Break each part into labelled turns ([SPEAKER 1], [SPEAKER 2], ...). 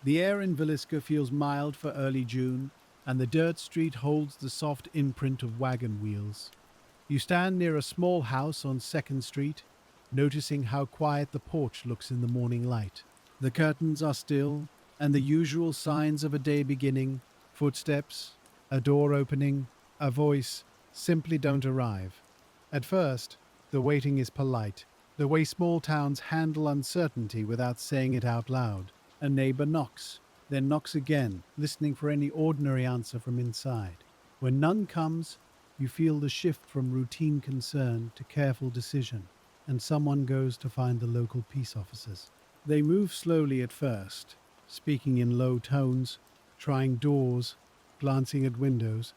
[SPEAKER 1] The air in Villisca feels mild for early June, and the dirt street holds the soft imprint of wagon wheels. You stand near a small house on 2nd Street, noticing how quiet the porch looks in the morning light. The curtains are still, and the usual signs of a day beginning, footsteps, a door opening, a voice, simply don't arrive. At first, the waiting is polite, the way small towns handle uncertainty without saying it out loud. A neighbor knocks, then knocks again, listening for any ordinary answer from inside. When none comes, you feel the shift from routine concern to careful decision, and someone goes to find the local peace officers. They move slowly at first, speaking in low tones, trying doors, glancing at windows,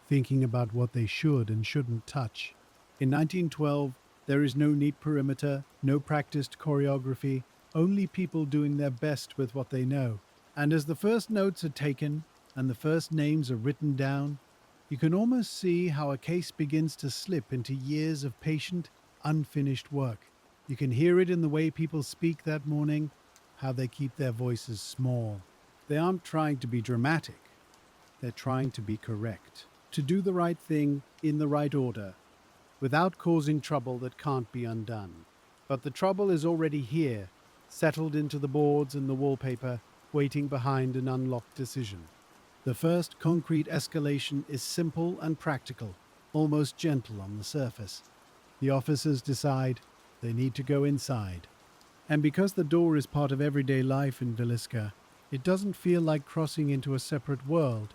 [SPEAKER 1] thinking about what they should and shouldn't touch. In 1912, there is no neat perimeter, no practiced choreography, only people doing their best with what they know. And as the first notes are taken and the first names are written down, you can almost see how a case begins to slip into years of patient, unfinished work. You can hear it in the way people speak that morning, how they keep their voices small. They aren't trying to be dramatic, they're trying to be correct, to do the right thing in the right order, without causing trouble that can't be undone. But the trouble is already here, settled into the boards and the wallpaper, waiting behind an unlocked decision. The first concrete escalation is simple and practical, almost gentle on the surface. The officers decide they need to go inside. And because the door is part of everyday life in Villisca, it doesn't feel like crossing into a separate world.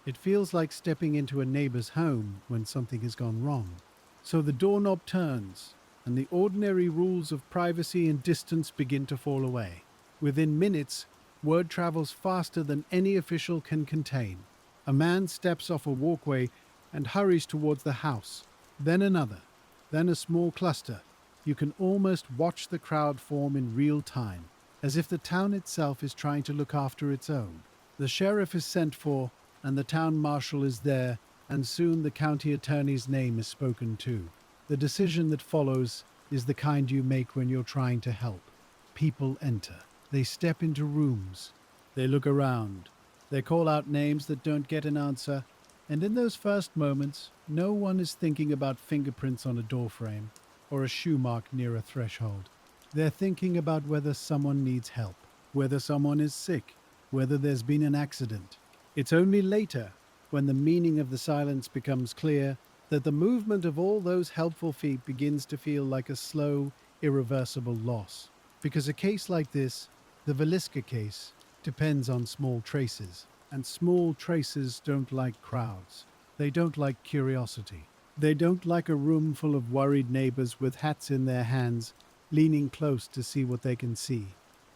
[SPEAKER 1] It feels like stepping into a neighbor's home when something has gone wrong. So the doorknob turns, and the ordinary rules of privacy and distance begin to fall away. Within minutes, word travels faster than any official can contain. A man steps off a walkway and hurries towards the house, then another, then a small cluster. You can almost watch the crowd form in real time, as if the town itself is trying to look after its own. The sheriff is sent for, and the town marshal is there, and soon the county attorney's name is spoken too. The decision that follows is the kind you make when you're trying to help. People enter. They step into rooms. They look around. They call out names that don't get an answer. And in those first moments, no one is thinking about fingerprints on a doorframe or a shoe mark near a threshold. They're thinking about whether someone needs help, whether someone is sick, whether there's been an accident. It's only later, when the meaning of the silence becomes clear, that the movement of all those helpful feet begins to feel like a slow, irreversible loss. Because a case like this, the Villisca case, depends on small traces, and small traces don't like crowds. They don't like curiosity. They don't like a room full of worried neighbors with hats in their hands, leaning close to see what they can see.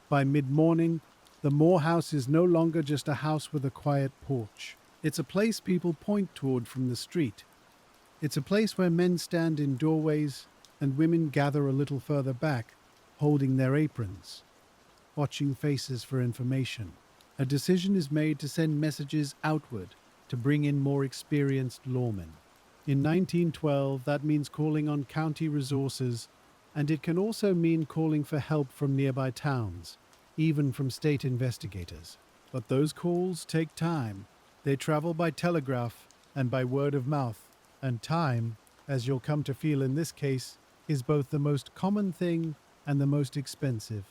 [SPEAKER 1] By mid-morning, the Moore House is no longer just a house with a quiet porch. It's a place people point toward from the street. It's a place where men stand in doorways and women gather a little further back, holding their aprons, watching faces for information. A decision is made to send messages outward to bring in more experienced lawmen. In 1912, that means calling on county resources, and it can also mean calling for help from nearby towns, even from state investigators. But those calls take time. They travel by telegraph and by word of mouth, and time, as you'll come to feel in this case, is both the most common thing and the most expensive.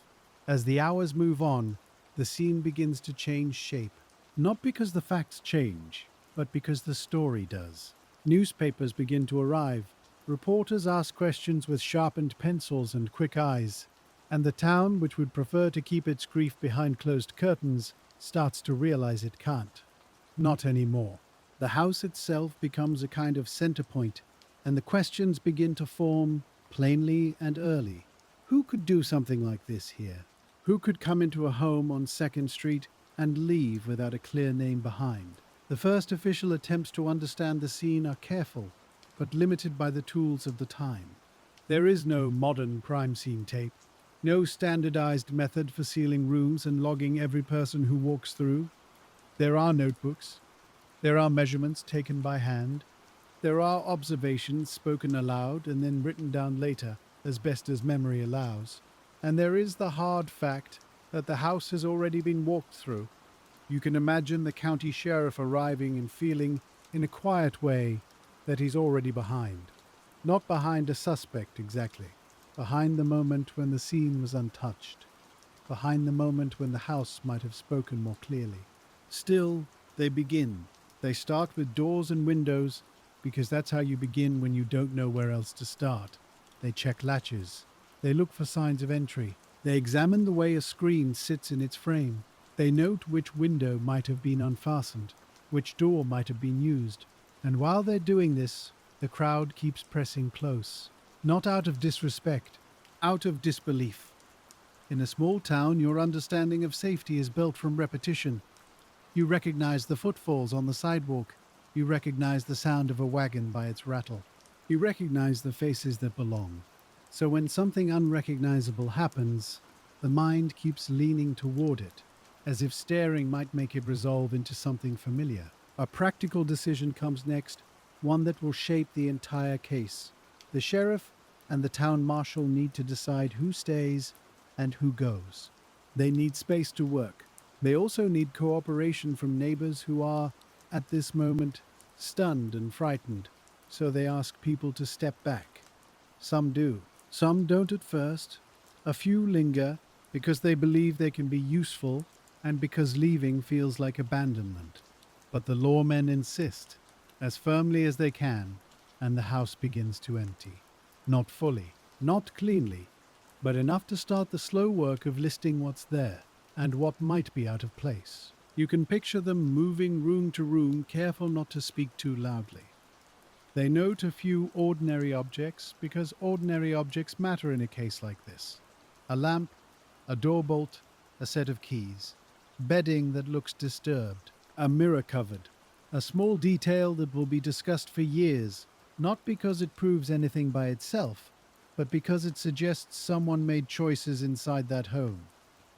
[SPEAKER 1] As the hours move on, the scene begins to change shape, not because the facts change, but because the story does. Newspapers begin to arrive. Reporters ask questions with sharpened pencils and quick eyes, and the town, which would prefer to keep its grief behind closed curtains, starts to realize it can't. Not anymore. The house itself becomes a kind of center point, and the questions begin to form plainly and early. Who could do something like this here? Who could come into a home on 2nd Street and leave without a clear name behind? The first official attempts to understand the scene are careful, but limited by the tools of the time. There is no modern crime scene tape, no standardized method for sealing rooms and logging every person who walks through. There are notebooks. There are measurements taken by hand. There are observations spoken aloud and then written down later, as best as memory allows. And there is the hard fact that the house has already been walked through. You can imagine the county sheriff arriving and feeling, in a quiet way, that he's already behind. Not behind a suspect exactly, behind the moment when the scene was untouched, behind the moment when the house might have spoken more clearly. Still, they begin. They start with doors and windows, because that's how you begin when you don't know where else to start. They check latches. They look for signs of entry. They examine the way a screen sits in its frame. They note which window might have been unfastened, which door might have been used. And while they're doing this, the crowd keeps pressing close. Not out of disrespect, out of disbelief. In a small town, your understanding of safety is built from repetition. You recognize the footfalls on the sidewalk. You recognize the sound of a wagon by its rattle. You recognize the faces that belong. So when something unrecognizable happens, the mind keeps leaning toward it, as if staring might make it resolve into something familiar. A practical decision comes next, one that will shape the entire case. The sheriff and the town marshal need to decide who stays and who goes. They need space to work. They also need cooperation from neighbors who are, at this moment, stunned and frightened, so they ask people to step back. Some do. Some don't at first. A few linger because they believe they can be useful and because leaving feels like abandonment. But the lawmen insist, as firmly as they can, and the house begins to empty. Not fully, not cleanly, but enough to start the slow work of listing what's there and what might be out of place. You can picture them moving room to room, careful not to speak too loudly. They note a few ordinary objects because ordinary objects matter in a case like this. A lamp, a door bolt, a set of keys, bedding that looks disturbed, a mirror covered, a small detail that will be discussed for years, not because it proves anything by itself, but because it suggests someone made choices inside that home.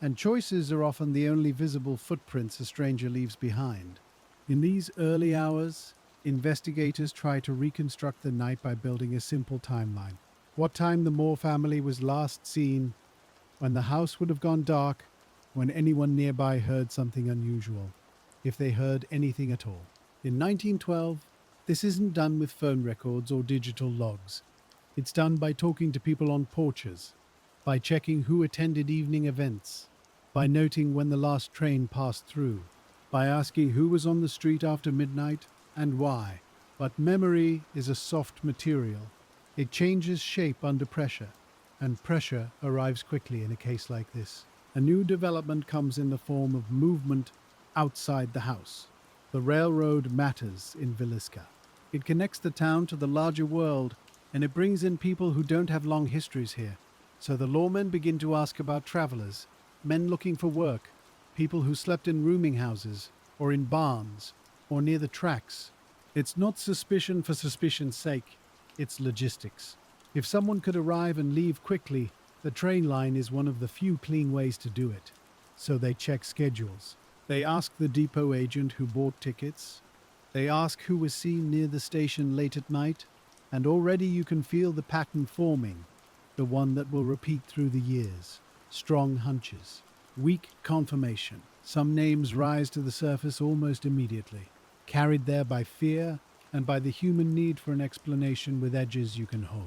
[SPEAKER 1] And choices are often the only visible footprints a stranger leaves behind. In these early hours, investigators try to reconstruct the night by building a simple timeline. What time the Moore family was last seen, when the house would have gone dark, when anyone nearby heard something unusual, if they heard anything at all. In 1912, this isn't done with phone records or digital logs. It's done by talking to people on porches, by checking who attended evening events, by noting when the last train passed through, by asking who was on the street after midnight and why. But memory is a soft material. It changes shape under pressure, and pressure arrives quickly in a case like this. A new development comes in the form of movement outside the house. The railroad matters in Villisca. It connects the town to the larger world, and it brings in people who don't have long histories here. So the lawmen begin to ask about travelers, men looking for work, people who slept in rooming houses, or in barns, or near the tracks. It's not suspicion for suspicion's sake, it's logistics. If someone could arrive and leave quickly, the train line is one of the few clean ways to do it. So they check schedules. They ask the depot agent who bought tickets. They ask who was seen near the station late at night, and already you can feel the pattern forming, the one that will repeat through the years. Strong hunches, weak confirmation. Some names rise to the surface almost immediately, carried there by fear and by the human need for an explanation with edges you can hold.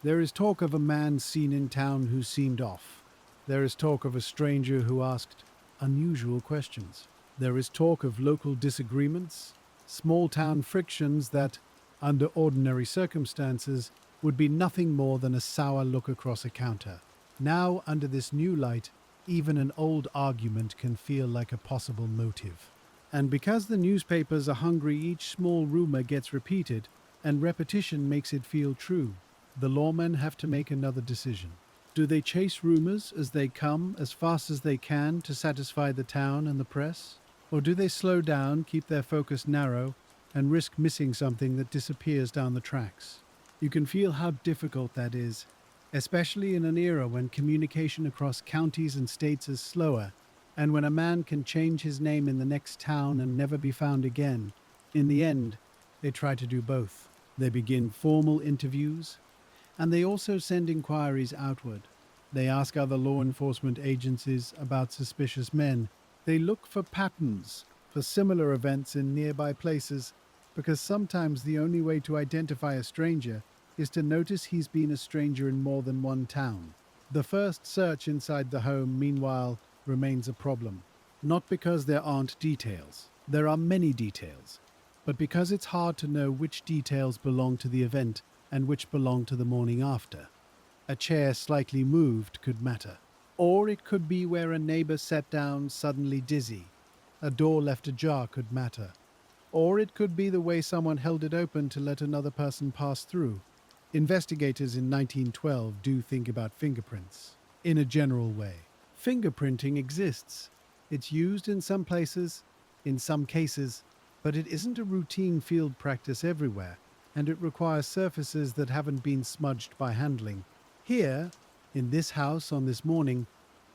[SPEAKER 1] There is talk of a man seen in town who seemed off. There is talk of a stranger who asked unusual questions. There is talk of local disagreements, small-town frictions that, under ordinary circumstances, would be nothing more than a sour look across a counter. Now, under this new light, even an old argument can feel like a possible motive. And because the newspapers are hungry, each small rumor gets repeated, and repetition makes it feel true. The lawmen have to make another decision. Do they chase rumors as they come as fast as they can to satisfy the town and the press? Or do they slow down, keep their focus narrow, and risk missing something that disappears down the tracks? You can feel how difficult that is, especially in an era when communication across counties and states is slower, and when a man can change his name in the next town and never be found again. In the end, they try to do both. They begin formal interviews, and they also send inquiries outward. They ask other law enforcement agencies about suspicious men. They look for patterns, for similar events in nearby places, because sometimes the only way to identify a stranger is to notice he's been a stranger in more than one town. The first search inside the home, meanwhile, remains a problem. Not because there aren't details. There are many details. But because it's hard to know which details belong to the event and which belong to the morning after. A chair slightly moved could matter. Or it could be where a neighbor sat down suddenly dizzy. A door left ajar could matter. Or it could be the way someone held it open to let another person pass through. Investigators in 1912 do think about fingerprints, in a general way. Fingerprinting exists. It's used in some places, in some cases, but it isn't a routine field practice everywhere, and it requires surfaces that haven't been smudged by handling. Here, in this house on this morning,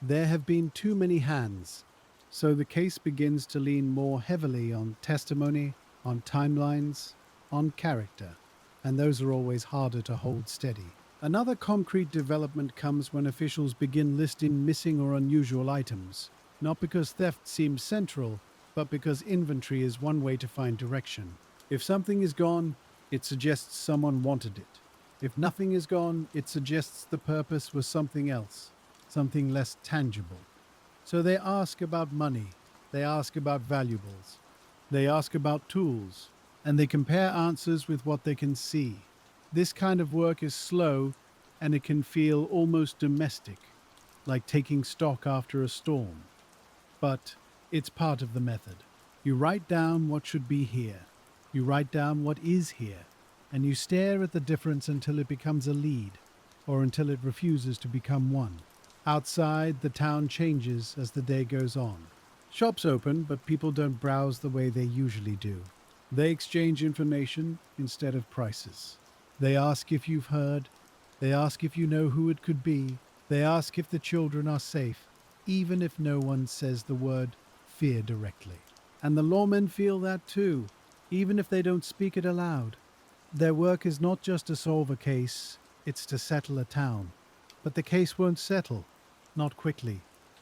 [SPEAKER 1] there have been too many hands, so the case begins to lean more heavily on testimony, on timelines, on character, and those are always harder to hold steady. Another concrete development comes when officials begin listing missing or unusual items, not because theft seems central, but because inventory is one way to find direction. If something is gone, it suggests someone wanted it. If nothing is gone, it suggests the purpose was something else, something less tangible. So they ask about money, they ask about valuables, they ask about tools, and they compare answers with what they can see. This kind of work is slow, and it can feel almost domestic, like taking stock after a storm. But it's part of the method. You write down what should be here. You write down what is here. And you stare at the difference until it becomes a lead, or until it refuses to become one. Outside, the town changes as the day goes on. Shops open, but people don't browse the way they usually do. They exchange information instead of prices. They ask if you've heard. They ask if you know who it could be. They ask if the children are safe, even if no one says the word fear directly. And the lawmen feel that too, even if they don't speak it aloud. Their work is not just to solve a case, it's to settle a town. But the case won't settle. Not quickly.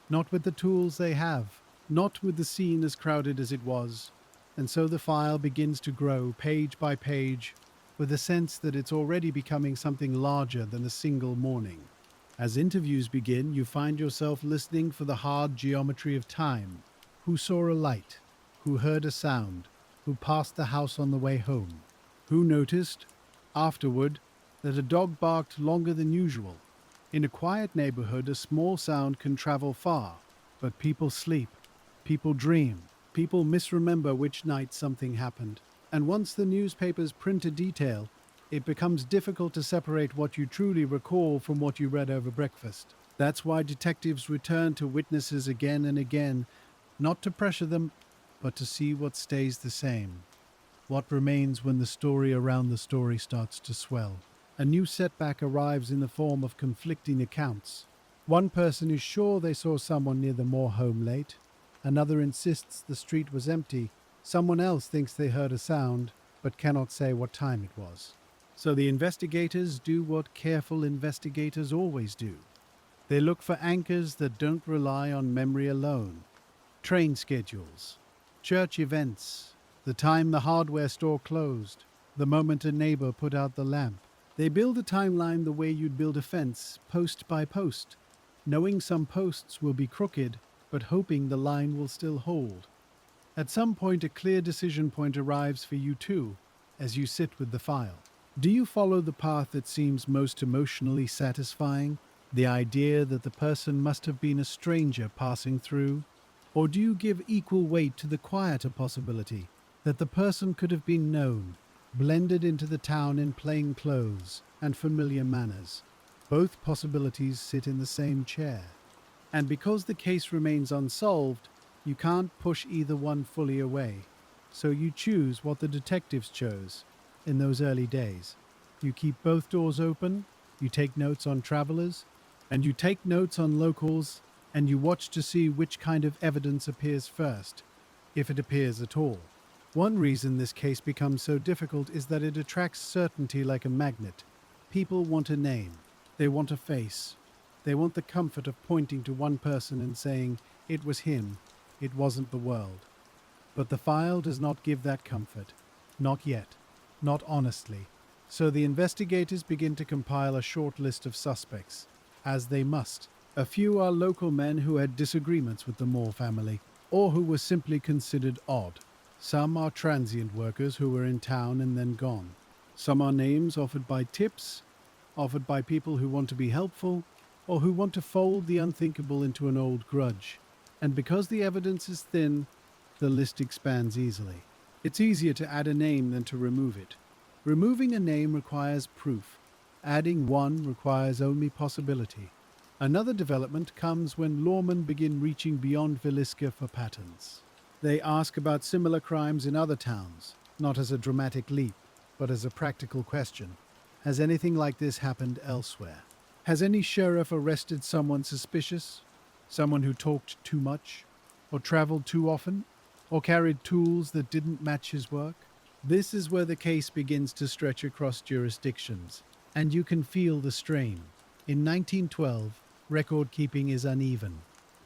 [SPEAKER 1] Not with the tools they have. Not with the scene as crowded as it was. And so the file begins to grow page by page, with a sense that it's already becoming something larger than a single morning. As interviews begin, you find yourself listening for the hard geometry of time. Who saw a light? Who heard a sound? Who passed the house on the way home? Who noticed, afterward, that a dog barked longer than usual? In a quiet neighborhood, a small sound can travel far, but people sleep, people dream, people misremember which night something happened. And once the newspapers print a detail, it becomes difficult to separate what you truly recall from what you read over breakfast. That's why detectives return to witnesses again and again, not to pressure them, but to see what stays the same. What remains when the story around the story starts to swell. A new setback arrives in the form of conflicting accounts. One person is sure they saw someone near the Moore home late. Another insists the street was empty. Someone else thinks they heard a sound, but cannot say what time it was. So the investigators do what careful investigators always do. They look for anchors that don't rely on memory alone. Train schedules, church events, the time the hardware store closed, the moment a neighbor put out the lamp. They build a timeline the way you'd build a fence, post by post, knowing some posts will be crooked, but hoping the line will still hold. At some point, a clear decision point arrives for you too, as you sit with the file. Do you follow the path that seems most emotionally satisfying, the idea that the person must have been a stranger passing through? Or do you give equal weight to the quieter possibility that the person could have been known, blended into the town in plain clothes and familiar manners? Both possibilities sit in the same chair. And because the case remains unsolved, you can't push either one fully away. So you choose what the detectives chose in those early days. You keep both doors open, you take notes on travelers, and you take notes on locals, and you watch to see which kind of evidence appears first, if it appears at all. One reason this case becomes so difficult is that it attracts certainty like a magnet. People want a name. They want a face. They want the comfort of pointing to one person and saying, "It was him, it wasn't the world." But the file does not give that comfort. Not yet. Not honestly. So the investigators begin to compile a short list of suspects, as they must. A few are local men who had disagreements with the Moore family, or who were simply considered odd. Some are transient workers who were in town and then gone. Some are names offered by tips, offered by people who want to be helpful, or who want to fold the unthinkable into an old grudge. And because the evidence is thin, the list expands easily. It's easier to add a name than to remove it. Removing a name requires proof. Adding one requires only possibility. Another development comes when lawmen begin reaching beyond Villisca for patterns. They ask about similar crimes in other towns, not as a dramatic leap, but as a practical question. Has anything like this happened elsewhere? Has any sheriff arrested someone suspicious? Someone who talked too much? Or traveled too often? Or carried tools that didn't match his work? This is where the case begins to stretch across jurisdictions, and you can feel the strain. In 1912, record keeping is uneven.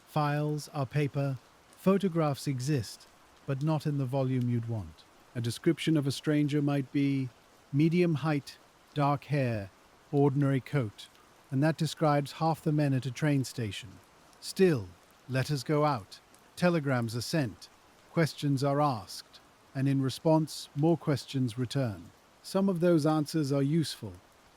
[SPEAKER 1] Files are paper, photographs exist, but not in the volume you'd want. A description of a stranger might be medium height, dark hair, ordinary coat, and that describes half the men at a train station. Still, letters go out, telegrams are sent, questions are asked, and in response, more questions return. Some of those answers are useful,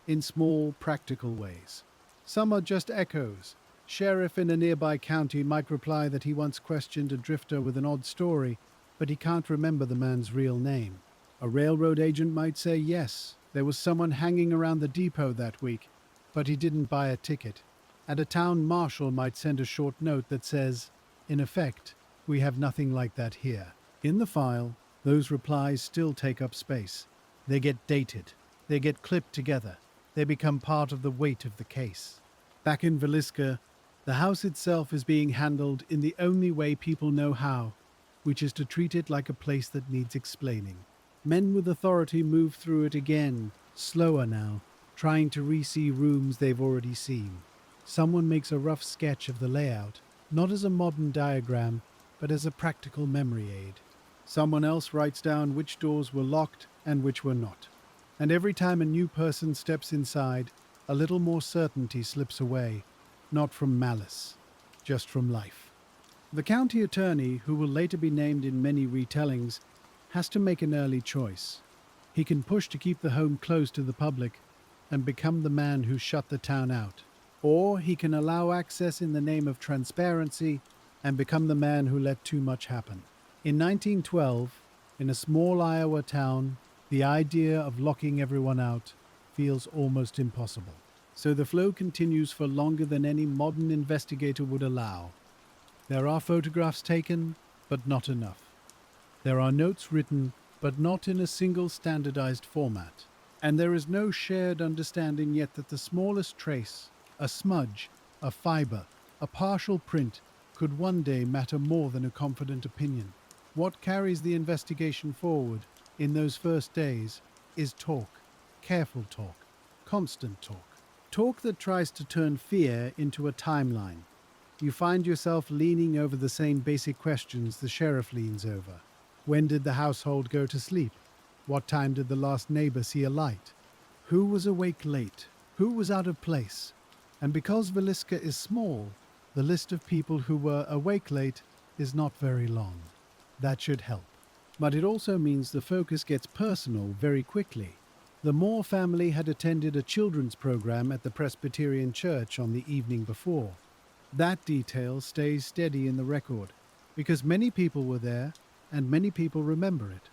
[SPEAKER 1] in small, practical ways. Some are just echoes. Sheriff in a nearby county might reply that he once questioned a drifter with an odd story, but he can't remember the man's real name. A railroad agent might say, yes, there was someone hanging around the depot that week, but he didn't buy a ticket. And a town marshal might send a short note that says, in effect, we have nothing like that here. In the file, those replies still take up space. They get dated. They get clipped together. They become part of the weight of the case. Back in Villisca, the house itself is being handled in the only way people know how, which is to treat it like a place that needs explaining. Men with authority move through it again, slower now, trying to re-see rooms they've already seen. Someone makes a rough sketch of the layout, not as a modern diagram, but as a practical memory aid. Someone else writes down which doors were locked and which were not. And every time a new person steps inside, a little more certainty slips away, not from malice, just from life. The county attorney, who will later be named in many retellings, has to make an early choice. He can push to keep the home closed to the public and become the man who shut the town out. Or he can allow access in the name of transparency and become the man who let too much happen. In 1912, in a small Iowa town, the idea of locking everyone out feels almost impossible. So the flow continues for longer than any modern investigator would allow. There are photographs taken, but not enough. There are notes written, but not in a single standardized format. And there is no shared understanding yet that the smallest trace, a smudge, a fiber, a partial print, could one day matter more than a confident opinion. What carries the investigation forward in those first days is talk, careful talk, constant talk. Talk that tries to turn fear into a timeline. You find yourself leaning over the same basic questions the sheriff leans over. When did the household go to sleep? What time did the last neighbor see a light? Who was awake late? Who was out of place? And because Villisca is small, the list of people who were awake late is not very long. That should help. But it also means the focus gets personal very quickly. The Moore family had attended a children's program at the Presbyterian Church on the evening before. That detail stays steady in the record, because many people were there and many people remember it.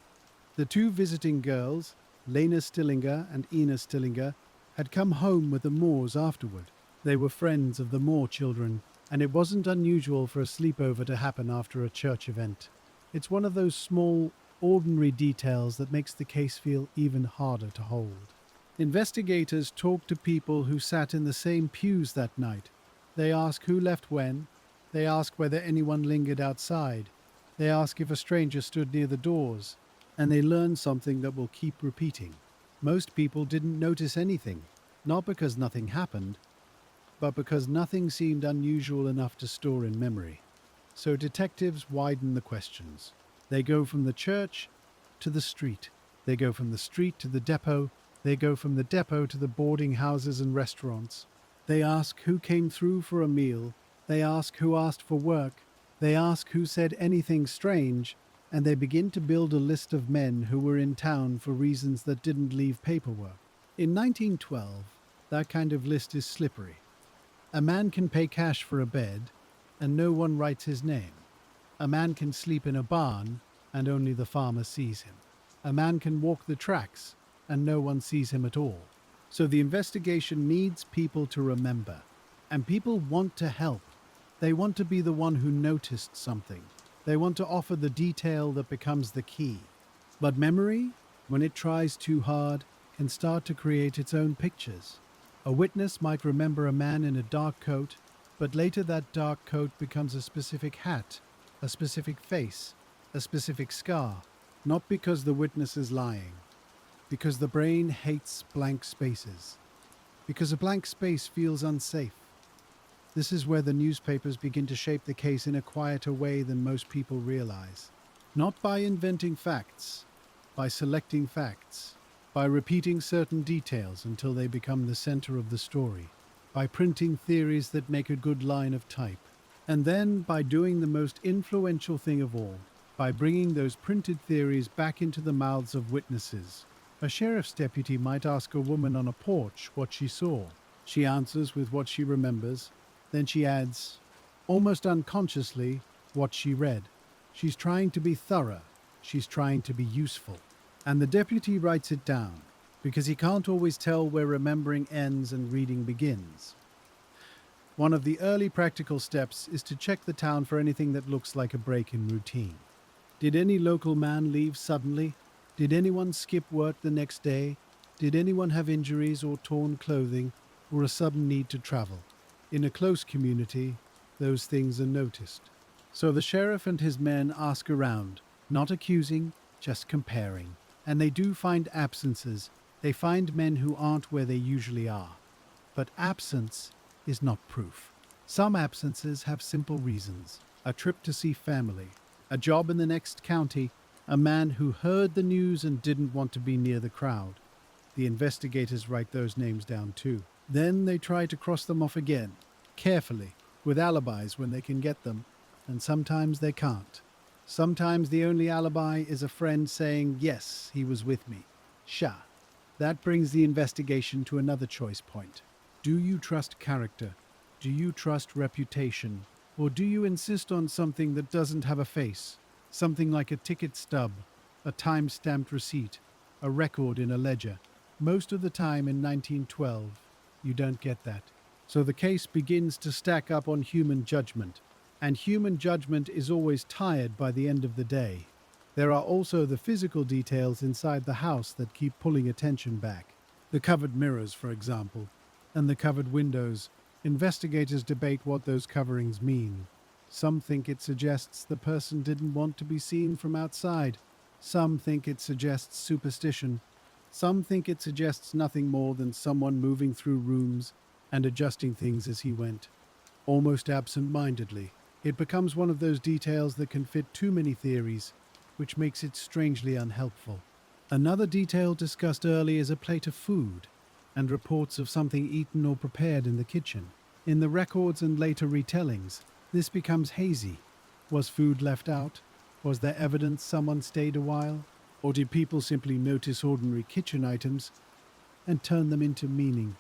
[SPEAKER 1] The two visiting girls, Lena Stillinger and Ina Stillinger, had come home with the Moores afterward. They were friends of the Moore children, and it wasn't unusual for a sleepover to happen after a church event. It's one of those small, ordinary details that makes the case feel even harder to hold. Investigators talk to people who sat in the same pews that night. They ask who left when. They ask whether anyone lingered outside. They ask if a stranger stood near the doors. And they learn something that will keep repeating. Most people didn't notice anything, not because nothing happened, but because nothing seemed unusual enough to store in memory. So detectives widen the questions. They go from the church to the street. They go from the street to the depot. They go from the depot to the boarding houses and restaurants. They ask who came through for a meal. They ask who asked for work. They ask who said anything strange. And they begin to build a list of men who were in town for reasons that didn't leave paperwork. In 1912, that kind of list is slippery. A man can pay cash for a bed, and no one writes his name. A man can sleep in a barn, and only the farmer sees him. A man can walk the tracks, and no one sees him at all. So the investigation needs people to remember. And people want to help. They want to be the one who noticed something. They want to offer the detail that becomes the key. But memory, when it tries too hard, can start to create its own pictures. A witness might remember a man in a dark coat, but later that dark coat becomes a specific hat, a specific face, a specific scar. Not because the witness is lying, because the brain hates blank spaces, because a blank space feels unsafe. This is where the newspapers begin to shape the case in a quieter way than most people realize. Not by inventing facts, by selecting facts, by repeating certain details until they become the center of the story, by printing theories that make a good line of type, and then by doing the most influential thing of all, by bringing those printed theories back into the mouths of witnesses. A sheriff's deputy might ask a woman on a porch what she saw. She answers with what she remembers. Then she adds, almost unconsciously, what she read. She's trying to be thorough. She's trying to be useful. And the deputy writes it down, because he can't always tell where remembering ends and reading begins. One of the early practical steps is to check the town for anything that looks like a break in routine. Did any local man leave suddenly? Did anyone skip work the next day? Did anyone have injuries or torn clothing or a sudden need to travel? In a close community, those things are noticed. So the sheriff and his men ask around, not accusing, just comparing. And they do find absences. They find men who aren't where they usually are. But absence is not proof. Some absences have simple reasons. A trip to see family, a job in the next county, a man who heard the news and didn't want to be near the crowd. The investigators write those names down too. Then they try to cross them off again, carefully, with alibis when they can get them, and sometimes they can't. Sometimes the only alibi is a friend saying, yes, he was with me. Sha. That brings the investigation to another choice point. Do you trust character? Do you trust reputation? Or do you insist on something that doesn't have a face? Something like a ticket stub, a time-stamped receipt, a record in a ledger. Most of the time in 1912, you don't get that. So the case begins to stack up on human judgment. And human judgment is always tired by the end of the day. There are also the physical details inside the house that keep pulling attention back. The covered mirrors, for example, and the covered windows. Investigators debate what those coverings mean. Some think it suggests the person didn't want to be seen from outside. Some think it suggests superstition. Some think it suggests nothing more than someone moving through rooms and adjusting things as he went, almost absent-mindedly. It becomes one of those details that can fit too many theories, which makes it strangely unhelpful. Another detail discussed early is a plate of food, and reports of something eaten or prepared in the kitchen. In the records and later retellings, this becomes hazy. Was food left out? Was there evidence someone stayed a while? Or did people simply notice ordinary kitchen items and turn them into meaning?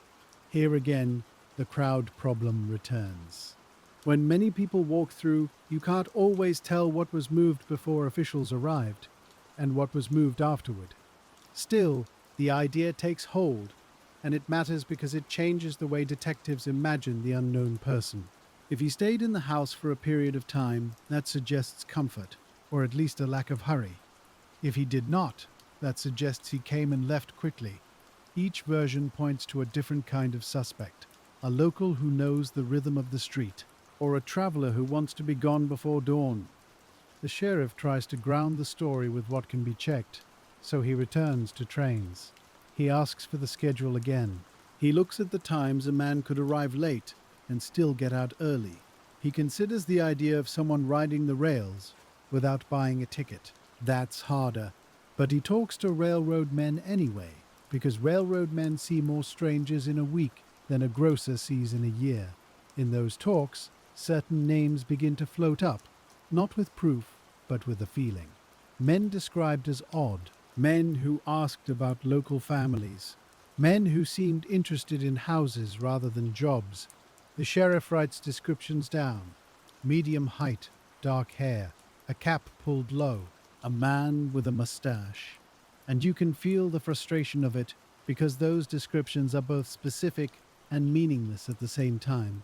[SPEAKER 1] Here again, the crowd problem returns. When many people walk through, you can't always tell what was moved before officials arrived and what was moved afterward. Still, the idea takes hold, and it matters because it changes the way detectives imagine the unknown person. If he stayed in the house for a period of time, that suggests comfort, or at least a lack of hurry. If he did not, that suggests he came and left quickly. Each version points to a different kind of suspect. A local who knows the rhythm of the street, or a traveler who wants to be gone before dawn. The sheriff tries to ground the story with what can be checked, so he returns to trains. He asks for the schedule again. He looks at the times a man could arrive late, and still get out early. He considers the idea of someone riding the rails without buying a ticket. That's harder. But he talks to railroad men anyway, because railroad men see more strangers in a week than a grocer sees in a year. In those talks, certain names begin to float up, not with proof, but with a feeling. Men described as odd, men who asked about local families, men who seemed interested in houses rather than jobs. The sheriff writes descriptions down: medium height, dark hair, a cap pulled low, a man with a mustache. And you can feel the frustration of it, because those descriptions are both specific and meaningless at the same time.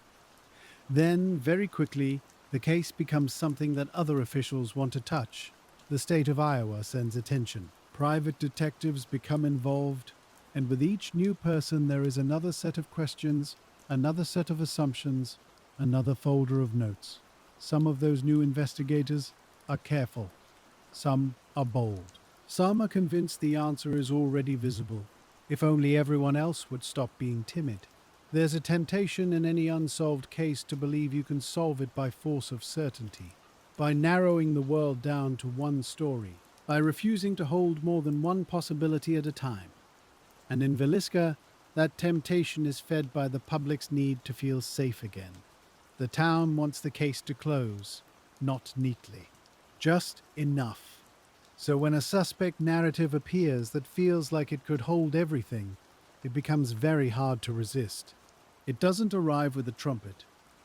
[SPEAKER 1] Then, very quickly, the case becomes something that other officials want to touch. The state of Iowa sends attention. Private detectives become involved, and with each new person there is another set of questions, another set of assumptions, another folder of notes. Some of those new investigators are careful. Some are bold. Some are convinced the answer is already visible. If only everyone else would stop being timid. There's a temptation in any unsolved case to believe you can solve it by force of certainty, by narrowing the world down to one story, by refusing to hold more than one possibility at a time. And in Villisca, that temptation is fed by the public's need to feel safe again. The town wants the case to close, not neatly, just enough. So when a suspect narrative appears that feels like it could hold everything, it becomes very hard to resist. It doesn't arrive with a trumpet.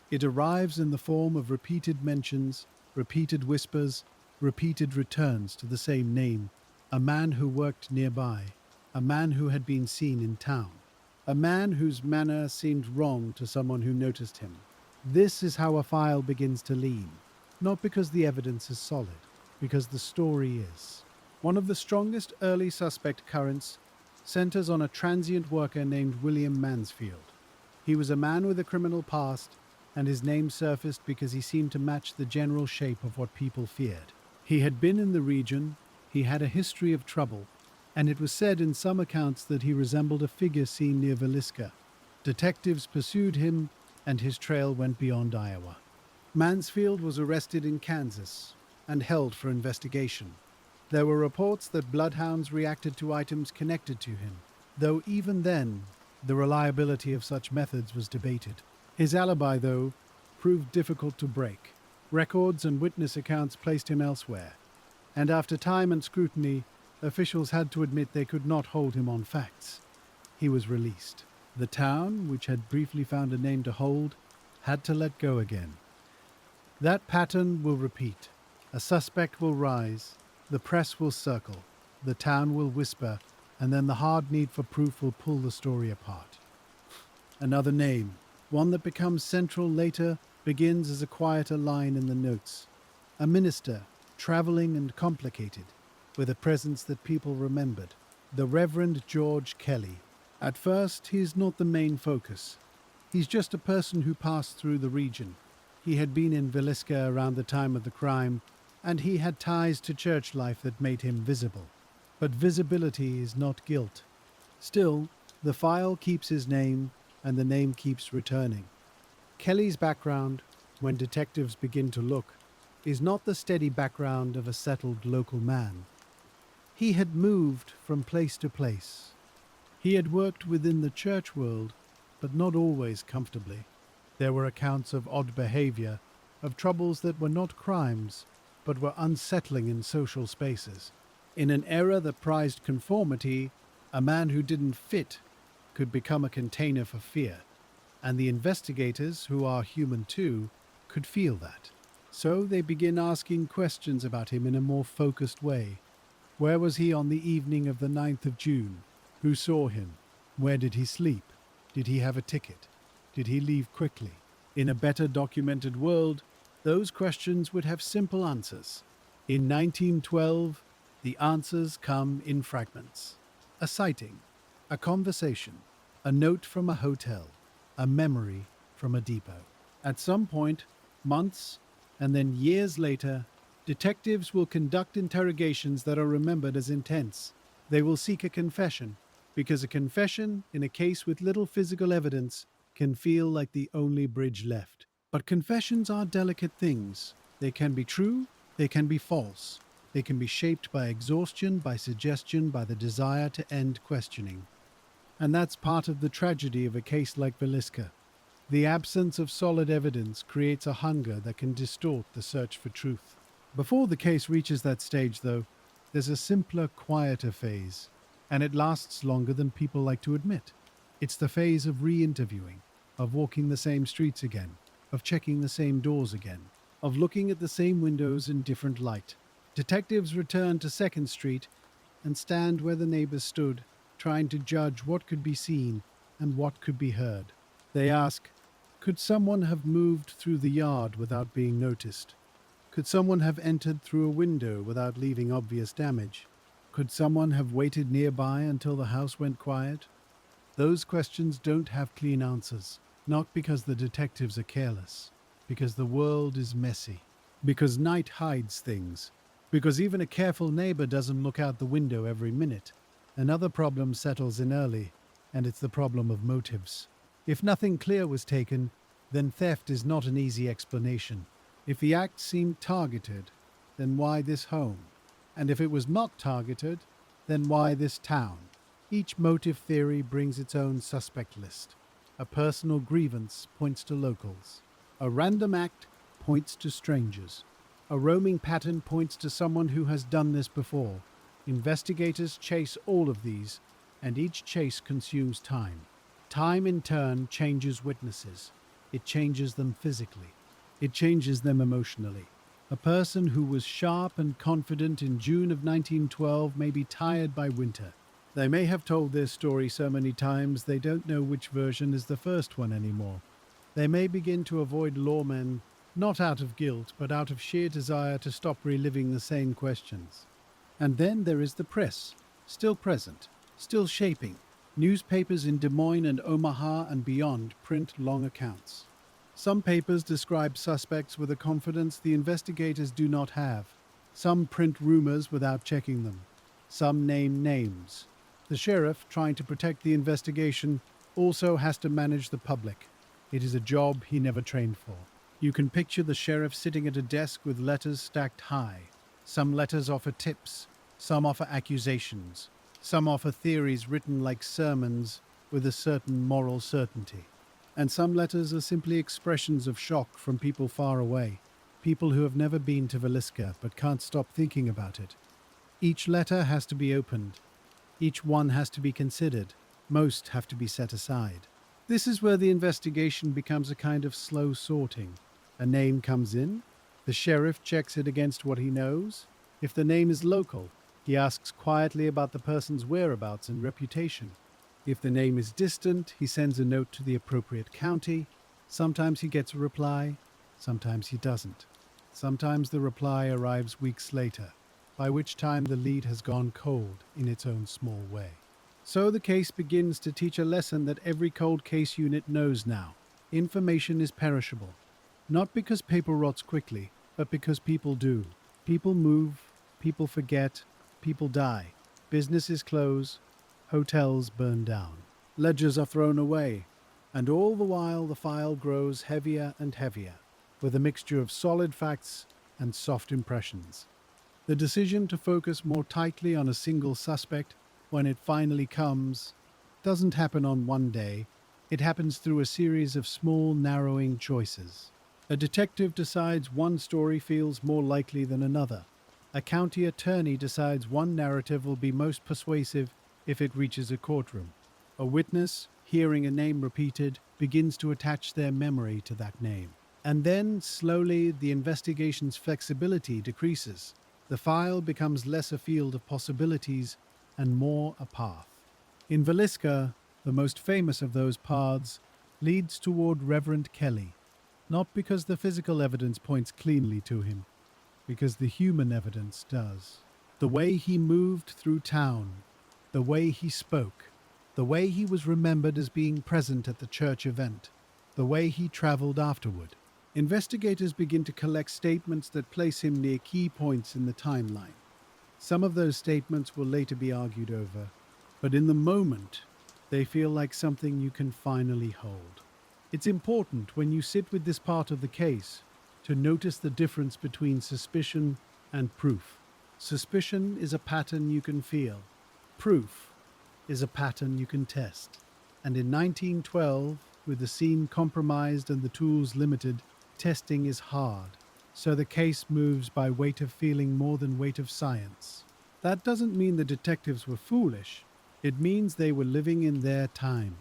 [SPEAKER 1] It arrives in the form of repeated mentions, repeated whispers, repeated returns to the same name: a man who worked nearby, a man who had been seen in town, a man whose manner seemed wrong to someone who noticed him. This is how a file begins to lean, not because the evidence is solid, because the story is. One of the strongest early suspect currents centers on a transient worker named William Mansfield. He was a man with a criminal past, and his name surfaced because he seemed to match the general shape of what people feared. He had been in the region, he had a history of trouble, and it was said in some accounts that he resembled a figure seen near Villisca. Detectives pursued him, and his trail went beyond Iowa. Mansfield was arrested in Kansas and held for investigation. There were reports that bloodhounds reacted to items connected to him, though even then, the reliability of such methods was debated. His alibi, though, proved difficult to break. Records and witness accounts placed him elsewhere, and after time and scrutiny, officials had to admit they could not hold him on facts. He was released. The town, which had briefly found a name to hold, had to let go again. That pattern will repeat. A suspect will rise, the press will circle, the town will whisper, and then the hard need for proof will pull the story apart. Another name, one that becomes central later, begins as a quieter line in the notes. A minister, traveling and complicated, with a presence that people remembered. The Reverend George Kelly. At first, he's not the main focus. He's just a person who passed through the region. He had been in Villisca around the time of the crime, and he had ties to church life that made him visible. But visibility is not guilt. Still, the file keeps his name, and the name keeps returning. Kelly's background, when detectives begin to look, is not the steady background of a settled local man. He had moved from place to place. He had worked within the church world, but not always comfortably. There were accounts of odd behavior, of troubles that were not crimes, but were unsettling in social spaces. In an era that prized conformity, a man who didn't fit could become a container for fear, and the investigators, who are human too, could feel that. So they begin asking questions about him in a more focused way. Where was he on the evening of the 9th of June? Who saw him? Where did he sleep? Did he have a ticket? Did he leave quickly? In a better documented world, those questions would have simple answers. In 1912, the answers come in fragments. A sighting, a conversation, a note from a hotel, a memory from a depot. At some point, months, and then years later, detectives will conduct interrogations that are remembered as intense. They will seek a confession, because a confession in a case with little physical evidence can feel like the only bridge left. But confessions are delicate things. They can be true, they can be false. They can be shaped by exhaustion, by suggestion, by the desire to end questioning. And that's part of the tragedy of a case like Villisca. The absence of solid evidence creates a hunger that can distort the search for truth. Before the case reaches that stage, though, there's a simpler, quieter phase, and it lasts longer than people like to admit. It's the phase of re-interviewing, of walking the same streets again, of checking the same doors again, of looking at the same windows in different light. Detectives return to 2nd Street and stand where the neighbors stood, trying to judge what could be seen and what could be heard. They ask, could someone have moved through the yard without being noticed? Could someone have entered through a window without leaving obvious damage? Could someone have waited nearby until the house went quiet? Those questions don't have clean answers, not because the detectives are careless, because the world is messy, because night hides things, because even a careful neighbor doesn't look out the window every minute. Another problem settles in early, and it's the problem of motives. If nothing clear was taken, then theft is not an easy explanation. If the act seemed targeted, then why this home? And if it was not targeted, then why this town? Each motive theory brings its own suspect list. A personal grievance points to locals. A random act points to strangers. A roaming pattern points to someone who has done this before. Investigators chase all of these, and each chase consumes time. Time in turn changes witnesses. It changes them physically. It changes them emotionally. A person who was sharp and confident in June of 1912 may be tired by winter. They may have told their story so many times they don't know which version is the first one anymore. They may begin to avoid lawmen, not out of guilt, but out of sheer desire to stop reliving the same questions. And then there is the press, still present, still shaping. Newspapers in Des Moines and Omaha and beyond print long accounts. Some papers describe suspects with a confidence the investigators do not have. Some print rumors without checking them. Some name names. The sheriff, trying to protect the investigation, also has to manage the public. It is a job he never trained for. You can picture the sheriff sitting at a desk with letters stacked high. Some letters offer tips. Some offer accusations. Some offer theories written like sermons with a certain moral certainty. And some letters are simply expressions of shock from people far away, people who have never been to Villisca but can't stop thinking about it. Each letter has to be opened. Each one has to be considered. Most have to be set aside. This is where the investigation becomes a kind of slow sorting. A name comes in. The sheriff checks it against what he knows. If the name is local, he asks quietly about the person's whereabouts and reputation. If the name is distant, he sends a note to the appropriate county. Sometimes he gets a reply, sometimes he doesn't. Sometimes the reply arrives weeks later, by which time the lead has gone cold in its own small way. So the case begins to teach a lesson that every cold case unit knows now. Information is perishable. Not because paper rots quickly, but because people do. People move, people forget, people die. Businesses close, hotels burn down. Ledgers are thrown away, and all the while the file grows heavier and heavier, with a mixture of solid facts and soft impressions. The decision to focus more tightly on a single suspect when it finally comes doesn't happen on one day. It happens through a series of small, narrowing choices. A detective decides one story feels more likely than another. A county attorney decides one narrative will be most persuasive if it reaches a courtroom. A witness, hearing a name repeated, begins to attach their memory to that name. And then, slowly, the investigation's flexibility decreases. The file becomes less a field of possibilities and more a path. In Villisca, the most famous of those paths leads toward Reverend Kelly, not because the physical evidence points cleanly to him, because the human evidence does. The way he moved through town, the way he spoke, the way he was remembered as being present at the church event, the way he traveled afterward. Investigators begin to collect statements that place him near key points in the timeline. Some of those statements will later be argued over, but in the moment, they feel like something you can finally hold. It's important when you sit with this part of the case to notice the difference between suspicion and proof. Suspicion is a pattern you can feel. Proof is a pattern you can test. And in 1912, with the scene compromised and the tools limited, testing is hard. So the case moves by weight of feeling more than weight of science. That doesn't mean the detectives were foolish. It means they were living in their time.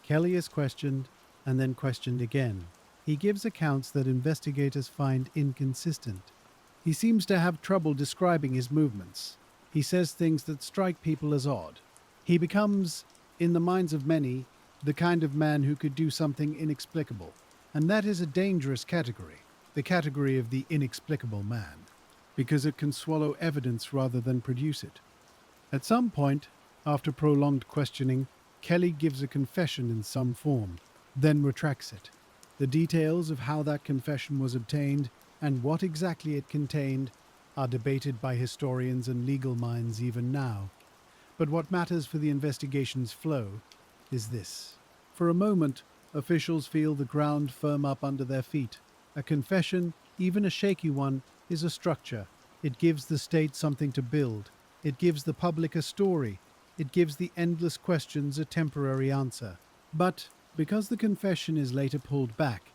[SPEAKER 1] Kelly is questioned and then questioned again. He gives accounts that investigators find inconsistent. He seems to have trouble describing his movements. He says things that strike people as odd. He becomes, in the minds of many, the kind of man who could do something inexplicable. And that is a dangerous category, the category of the inexplicable man, because it can swallow evidence rather than produce it. At some point, after prolonged questioning, Kelly gives a confession in some form, then retracts it. The details of how that confession was obtained and what exactly it contained are debated by historians and legal minds even now. But what matters for the investigation's flow is this. For a moment, officials feel the ground firm up under their feet. A confession, even a shaky one, is a structure. It gives the state something to build. It gives the public a story. It gives the endless questions a temporary answer. But because the confession is later pulled back,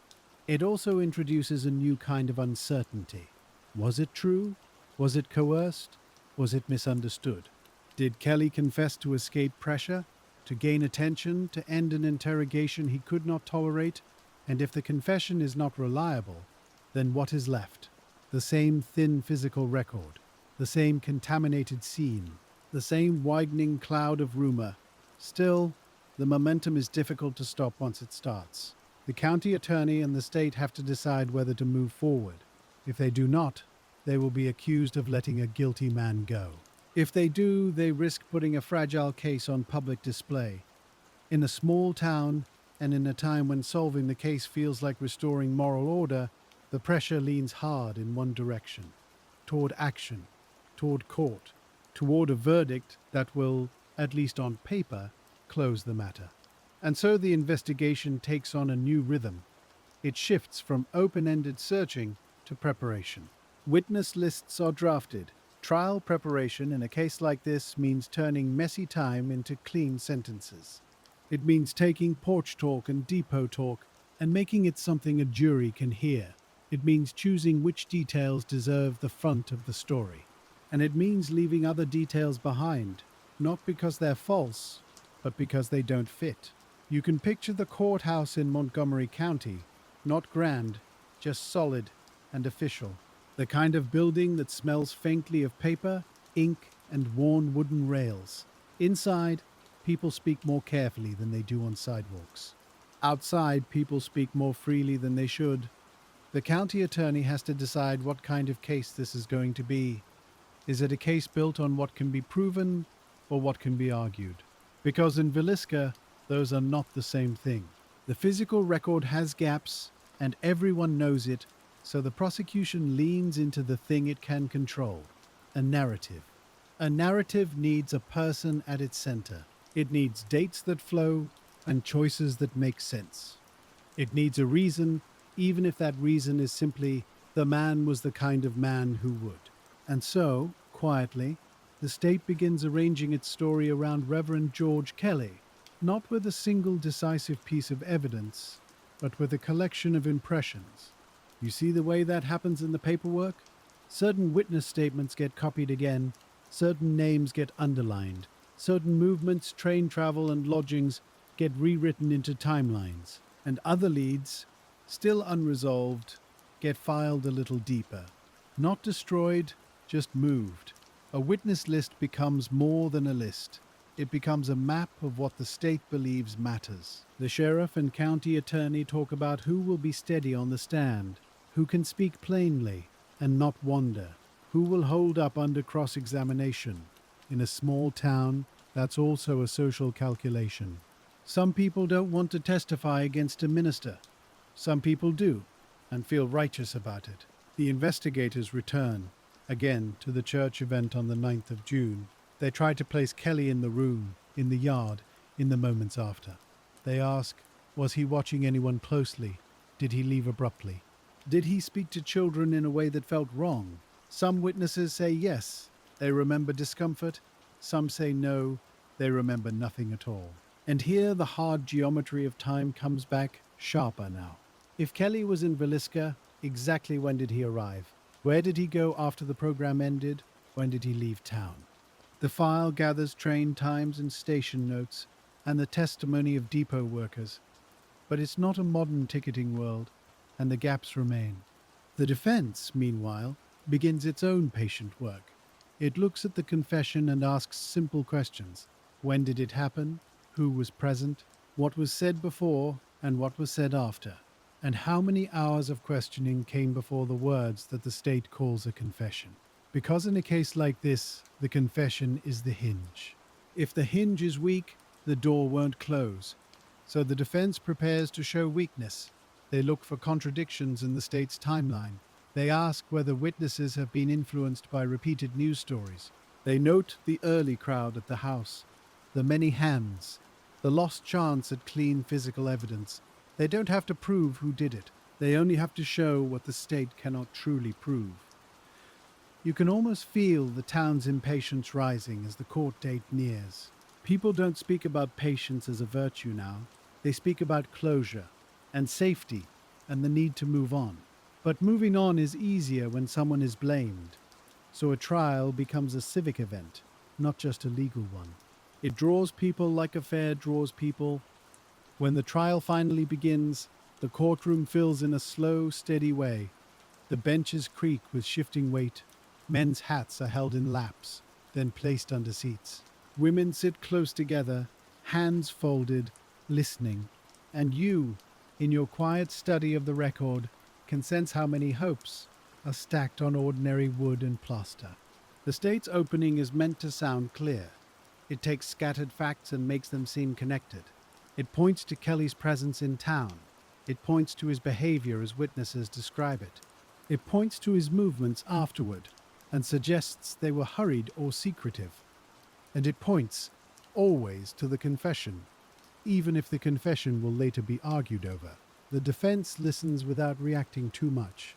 [SPEAKER 1] it also introduces a new kind of uncertainty. Was it true? Was it coerced? Was it misunderstood? Did Kelly confess to escape pressure, to gain attention, to end an interrogation he could not tolerate? And if the confession is not reliable, then what is left? The same thin physical record, the same contaminated scene, the same widening cloud of rumor. Still, the momentum is difficult to stop once it starts. The county attorney and the state have to decide whether to move forward. If they do not, they will be accused of letting a guilty man go. If they do, they risk putting a fragile case on public display. In a small town, and in a time when solving the case feels like restoring moral order, the pressure leans hard in one direction, toward action, toward court, toward a verdict that will, at least on paper, close the matter. And so the investigation takes on a new rhythm. It shifts from open-ended searching to preparation. Witness lists are drafted. Trial preparation in a case like this means turning messy time into clean sentences. It means taking porch talk and depot talk and making it something a jury can hear. It means choosing which details deserve the front of the story. And it means leaving other details behind, not because they're false, but because they don't fit. You can picture the courthouse in Montgomery County, not grand, just solid and official. The kind of building that smells faintly of paper, ink, and worn wooden rails. Inside, people speak more carefully than they do on sidewalks. Outside, people speak more freely than they should. The county attorney has to decide what kind of case this is going to be. Is it a case built on what can be proven or what can be argued? Because in Villisca, those are not the same thing. The physical record has gaps, and everyone knows it, so the prosecution leans into the thing it can control, a narrative. A narrative needs a person at its center. It needs dates that flow and choices that make sense. It needs a reason, even if that reason is simply, the man was the kind of man who would. And so, quietly, the state begins arranging its story around Reverend George Kelly, not with a single decisive piece of evidence, but with a collection of impressions. You see the way that happens in the paperwork? Certain witness statements get copied again, certain names get underlined, certain movements, train travel, and lodgings get rewritten into timelines, and other leads, still unresolved, get filed a little deeper. Not destroyed, just moved. A witness list becomes more than a list. It becomes a map of what the state believes matters. The sheriff and county attorney talk about who will be steady on the stand, who can speak plainly and not wander, who will hold up under cross-examination. In a small town, that's also a social calculation. Some people don't want to testify against a minister. Some people do, and feel righteous about it. The investigators return, again, to the church event on the 9th of June. They try to place Kelly in the room, in the yard, in the moments after. They ask, Was he watching anyone closely? Did he leave abruptly? Did he speak to children in a way that felt wrong? Some witnesses say yes, they remember discomfort. Some say no, they remember nothing at all. And here the hard geometry of time comes back sharper now. If Kelly was in Villisca, exactly when did he arrive? Where did he go after the program ended? When did he leave town? The file gathers train times and station notes and the testimony of depot workers. But it's not a modern ticketing world, and the gaps remain. The defense, meanwhile, begins its own patient work. It looks at the confession and asks simple questions. When did it happen? Who was present? What was said before and what was said after? And how many hours of questioning came before the words that the state calls a confession? Because in a case like this, the confession is the hinge. If the hinge is weak, the door won't close. So the defense prepares to show weakness. They look for contradictions in the state's timeline. They ask whether witnesses have been influenced by repeated news stories. They note the early crowd at the house, the many hands, the lost chance at clean physical evidence. They don't have to prove who did it. They only have to show what the state cannot truly prove. You can almost feel the town's impatience rising as the court date nears. People don't speak about patience as a virtue now. They speak about closure and safety and the need to move on. But moving on is easier when someone is blamed. So a trial becomes a civic event, not just a legal one. It draws people like a fair draws people. When the trial finally begins, the courtroom fills in a slow, steady way. The benches creak with shifting weight. Men's hats are held in laps, then placed under seats. Women sit close together, hands folded, listening. And you, in your quiet study of the record, can sense how many hopes are stacked on ordinary wood and plaster. The state's opening is meant to sound clear. It takes scattered facts and makes them seem connected. It points to Kelly's presence in town. It points to his behavior as witnesses describe it. It points to his movements afterward and suggests they were hurried or secretive. And it points, always, to the confession, even if the confession will later be argued over. The defense listens without reacting too much.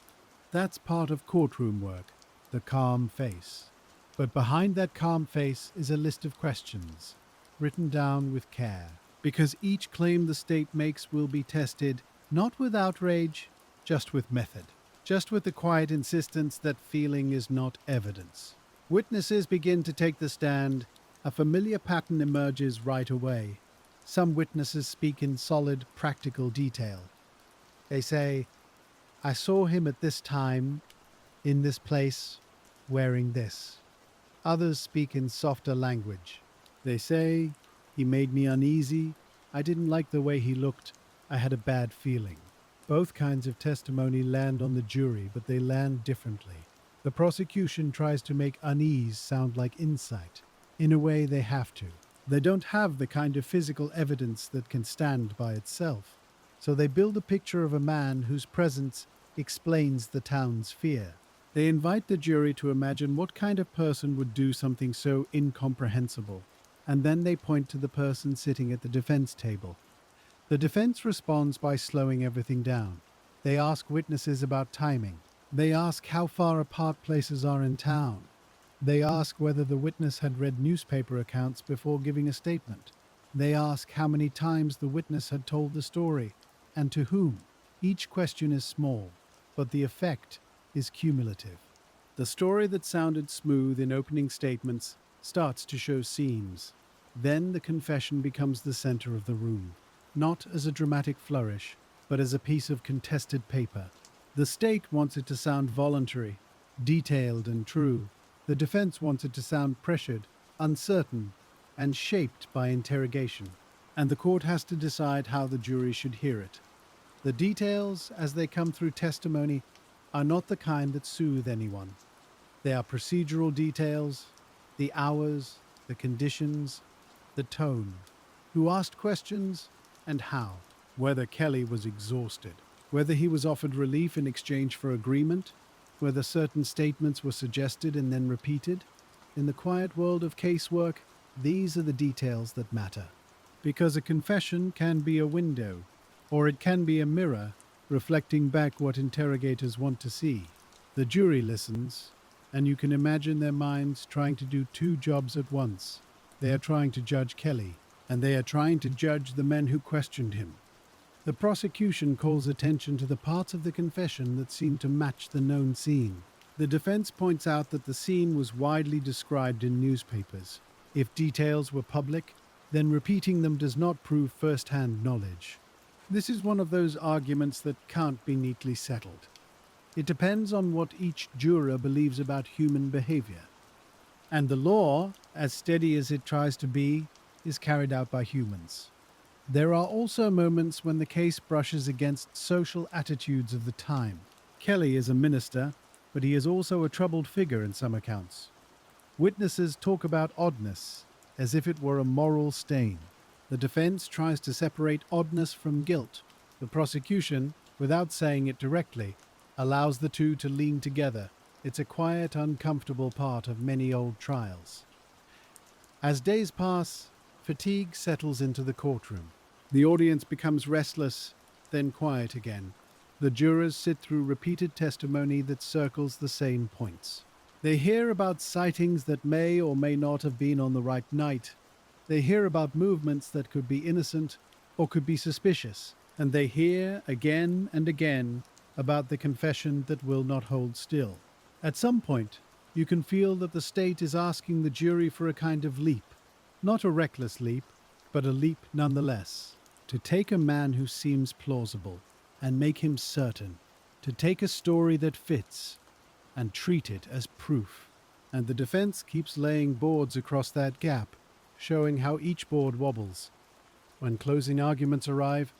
[SPEAKER 1] That's part of courtroom work, the calm face. But behind that calm face is a list of questions, written down with care, because each claim the state makes will be tested, not with outrage, just with method. Just with the quiet insistence that feeling is not evidence. Witnesses begin to take the stand. A familiar pattern emerges right away. Some witnesses speak in solid, practical detail. They say, I saw him at this time, in this place, wearing this. Others speak in softer language. They say, he made me uneasy. I didn't like the way he looked. I had a bad feeling. Both kinds of testimony land on the jury, but they land differently. The prosecution tries to make unease sound like insight. In a way, they have to. They don't have the kind of physical evidence that can stand by itself. So they build a picture of a man whose presence explains the town's fear. They invite the jury to imagine what kind of person would do something so incomprehensible. And then they point to the person sitting at the defense table. The defense responds by slowing everything down. They ask witnesses about timing. They ask how far apart places are in town. They ask whether the witness had read newspaper accounts before giving a statement. They ask how many times the witness had told the story, and to whom. Each question is small, but the effect is cumulative. The story that sounded smooth in opening statements starts to show seams. Then the confession becomes the center of the room. Not as a dramatic flourish, but as a piece of contested paper. The state wants it to sound voluntary, detailed and true. The defense wants it to sound pressured, uncertain, and shaped by interrogation. And the court has to decide how the jury should hear it. The details, as they come through testimony, are not the kind that soothe anyone. They are procedural details, the hours, the conditions, the tone. Who asked questions, and how. Whether Kelly was exhausted. Whether he was offered relief in exchange for agreement. Whether certain statements were suggested and then repeated. In the quiet world of casework, these are the details that matter. Because a confession can be a window or it can be a mirror reflecting back what interrogators want to see. The jury listens, and you can imagine their minds trying to do two jobs at once. They are trying to judge Kelly, and they are trying to judge the men who questioned him. The prosecution calls attention to the parts of the confession that seem to match the known scene. The defense points out that the scene was widely described in newspapers. If details were public, then repeating them does not prove first-hand knowledge. This is one of those arguments that can't be neatly settled. It depends on what each juror believes about human behavior. And the law, as steady as it tries to be, is carried out by humans. There are also moments when the case brushes against social attitudes of the time. Kelly is a minister, but he is also a troubled figure in some accounts. Witnesses talk about oddness, as if it were a moral stain. The defense tries to separate oddness from guilt. The prosecution, without saying it directly, allows the two to lean together. It's a quiet, uncomfortable part of many old trials. As days pass, fatigue settles into the courtroom. The audience becomes restless, then quiet again. The jurors sit through repeated testimony that circles the same points. They hear about sightings that may or may not have been on the right night. They hear about movements that could be innocent or could be suspicious. And they hear again and again about the confession that will not hold still. At some point, you can feel that the state is asking the jury for a kind of leap. Not a reckless leap, but a leap nonetheless. To take a man who seems plausible and make him certain. To take a story that fits and treat it as proof. And the defense keeps laying boards across that gap, showing how each board wobbles. When closing arguments arrive,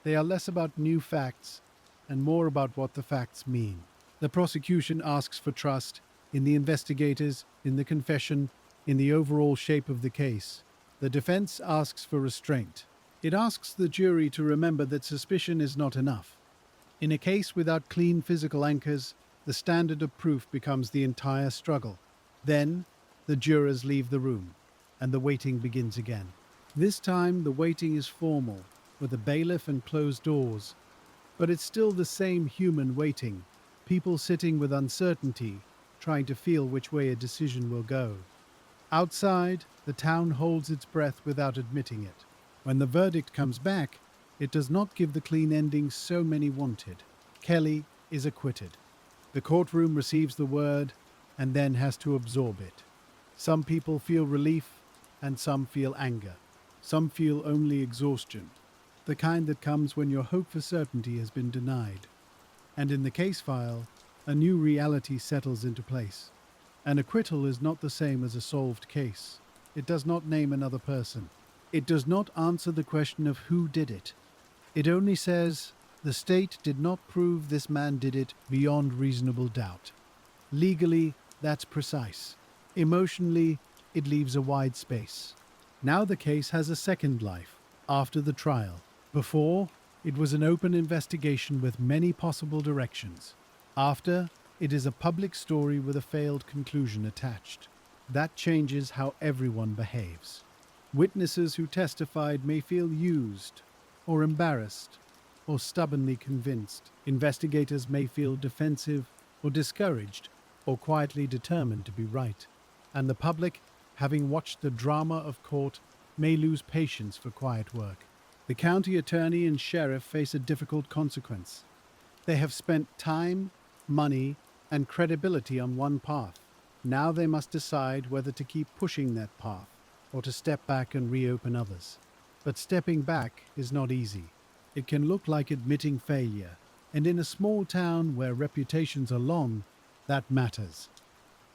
[SPEAKER 1] they are less about new facts and more about what the facts mean. The prosecution asks for trust in the investigators, in the confession, in the overall shape of the case. The defense asks for restraint. It asks the jury to remember that suspicion is not enough. In a case without clean physical anchors, the standard of proof becomes the entire struggle. Then, the jurors leave the room, and the waiting begins again. This time, the waiting is formal, with a bailiff and closed doors. But it's still the same human waiting, people sitting with uncertainty, trying to feel which way a decision will go. Outside, the town holds its breath without admitting it. When the verdict comes back, it does not give the clean ending so many wanted. Kelly is acquitted. The courtroom receives the word and then has to absorb it. Some people feel relief and some feel anger. Some feel only exhaustion, the kind that comes when your hope for certainty has been denied. And in the case file, a new reality settles into place. An acquittal is not the same as a solved case. It does not name another person. It does not answer the question of who did it. It only says, the state did not prove this man did it beyond reasonable doubt. Legally, that's precise. Emotionally, it leaves a wide space. Now the case has a second life, after the trial. Before, it was an open investigation with many possible directions. After, it is a public story with a failed conclusion attached. That changes how everyone behaves. Witnesses who testified may feel used, or embarrassed, or stubbornly convinced. Investigators may feel defensive, or discouraged, or quietly determined to be right. And the public, having watched the drama of court, may lose patience for quiet work. The county attorney and sheriff face a difficult consequence. They have spent time, money, and credibility on one path. Now they must decide whether to keep pushing that path, or to step back and reopen others. But stepping back is not easy. It can look like admitting failure, and in a small town where reputations are long, that matters.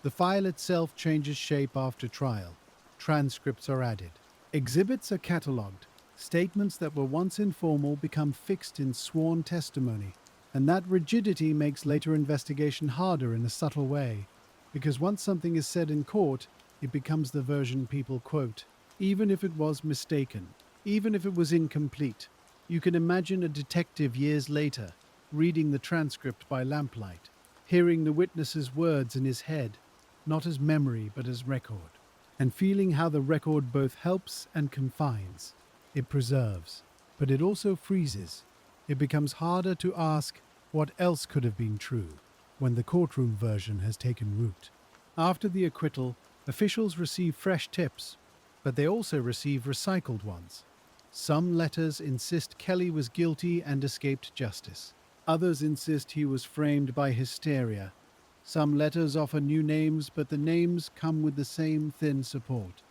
[SPEAKER 1] The file itself changes shape after trial. Transcripts are added. Exhibits are catalogued. Statements that were once informal become fixed in sworn testimony, and that rigidity makes later investigation harder in a subtle way, because once something is said in court, it becomes the version people quote, even if it was mistaken, even if it was incomplete. You can imagine a detective years later, reading the transcript by lamplight, hearing the witness's words in his head, not as memory but as record, and feeling how the record both helps and confines. It preserves, but it also freezes. It becomes harder to ask what else could have been true when the courtroom version has taken root. After the acquittal, officials receive fresh tips, but they also receive recycled ones. Some letters insist Kelly was guilty and escaped justice. Others insist he was framed by hysteria. Some letters offer new names, but the names come with the same thin support.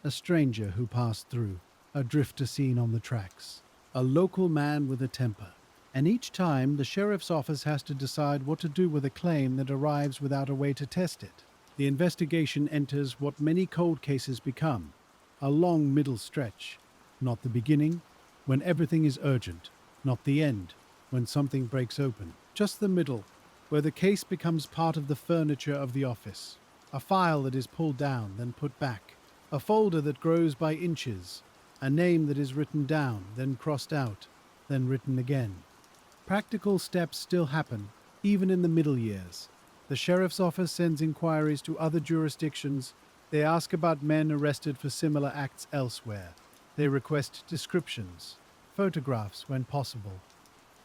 [SPEAKER 1] A stranger who passed through, a drifter seen on the tracks, a local man with a temper. And each time, the sheriff's office has to decide what to do with a claim that arrives without a way to test it. The investigation enters what many cold cases become, a long middle stretch. Not the beginning, when everything is urgent. Not the end, when something breaks open. Just the middle, where the case becomes part of the furniture of the office. A file that is pulled down, then put back. A folder that grows by inches. A name that is written down, then crossed out, then written again. Practical steps still happen, even in the middle years. The sheriff's office sends inquiries to other jurisdictions. They ask about men arrested for similar acts elsewhere. They request descriptions, photographs when possible,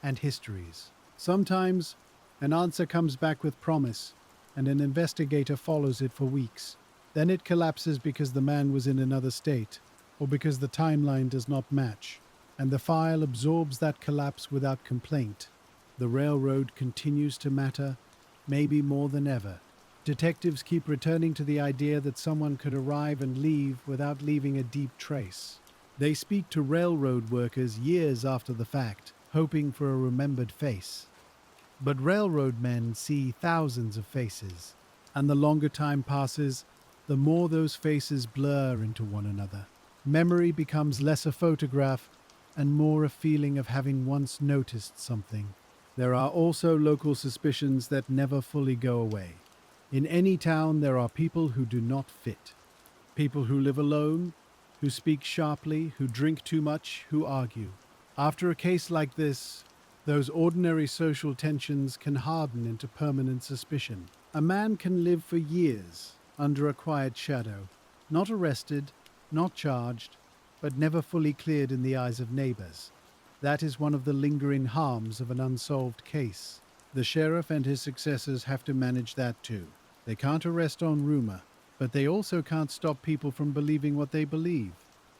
[SPEAKER 1] and histories. Sometimes, an answer comes back with promise, and an investigator follows it for weeks. Then it collapses because the man was in another state, or because the timeline does not match, and the file absorbs that collapse without complaint. The railroad continues to matter, maybe more than ever. Detectives keep returning to the idea that someone could arrive and leave without leaving a deep trace. They speak to railroad workers years after the fact, hoping for a remembered face. But railroad men see thousands of faces, and the longer time passes, the more those faces blur into one another. Memory becomes less a photograph and more a feeling of having once noticed something. There are also local suspicions that never fully go away. In any town, there are people who do not fit. People who live alone, who speak sharply, who drink too much, who argue. After a case like this, those ordinary social tensions can harden into permanent suspicion. A man can live for years under a quiet shadow, not arrested, not charged, but never fully cleared in the eyes of neighbors. That is one of the lingering harms of an unsolved case. The sheriff and his successors have to manage that too. They can't arrest on rumor, but they also can't stop people from believing what they believe.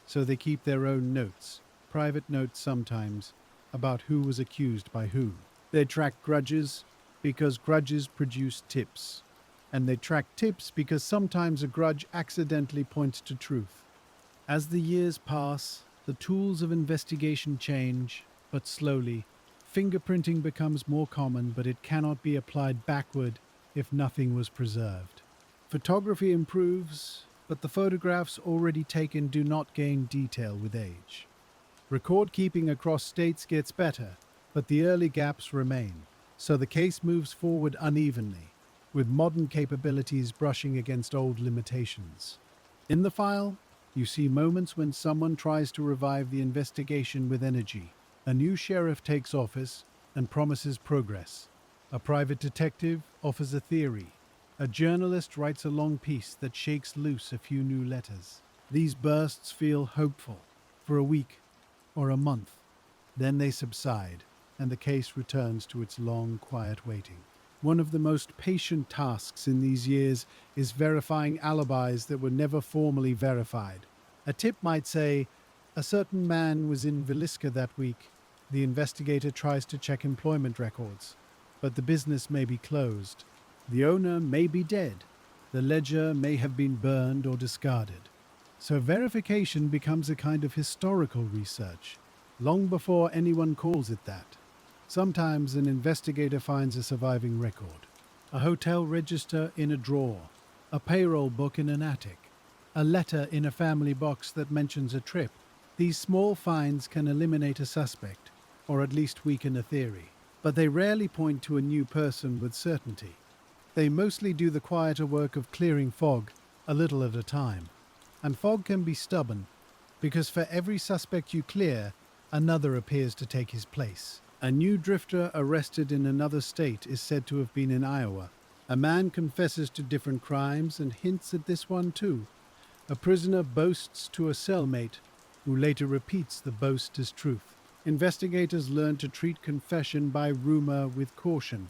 [SPEAKER 1] So they keep their own notes, private notes sometimes, about who was accused by whom. They track grudges because grudges produce tips. And they track tips because sometimes a grudge accidentally points to truth. As the years pass, the tools of investigation change, but slowly. Fingerprinting becomes more common, but it cannot be applied backward if nothing was preserved. Photography improves, but the photographs already taken do not gain detail with age. Record keeping across states gets better, but the early gaps remain, so the case moves forward unevenly, with modern capabilities brushing against old limitations. In the file, you see moments when someone tries to revive the investigation with energy. A new sheriff takes office and promises progress. A private detective offers a theory. A journalist writes a long piece that shakes loose a few new letters. These bursts feel hopeful for a week or a month. Then they subside, and the case returns to its long, quiet waiting. One of the most patient tasks in these years is verifying alibis that were never formally verified. A tip might say, a certain man was in Villisca that week. The investigator tries to check employment records, but the business may be closed. The owner may be dead. The ledger may have been burned or discarded. So verification becomes a kind of historical research, long before anyone calls it that. Sometimes an investigator finds a surviving record. A hotel register in a drawer, a payroll book in an attic, a letter in a family box that mentions a trip. These small finds can eliminate a suspect, or at least weaken a theory. But they rarely point to a new person with certainty. They mostly do the quieter work of clearing fog, a little at a time. And fog can be stubborn, because for every suspect you clear, another appears to take his place. A new drifter arrested in another state is said to have been in Iowa. A man confesses to different crimes and hints at this one too. A prisoner boasts to a cellmate, who later repeats the boast as truth. Investigators learn to treat confession by rumor with caution.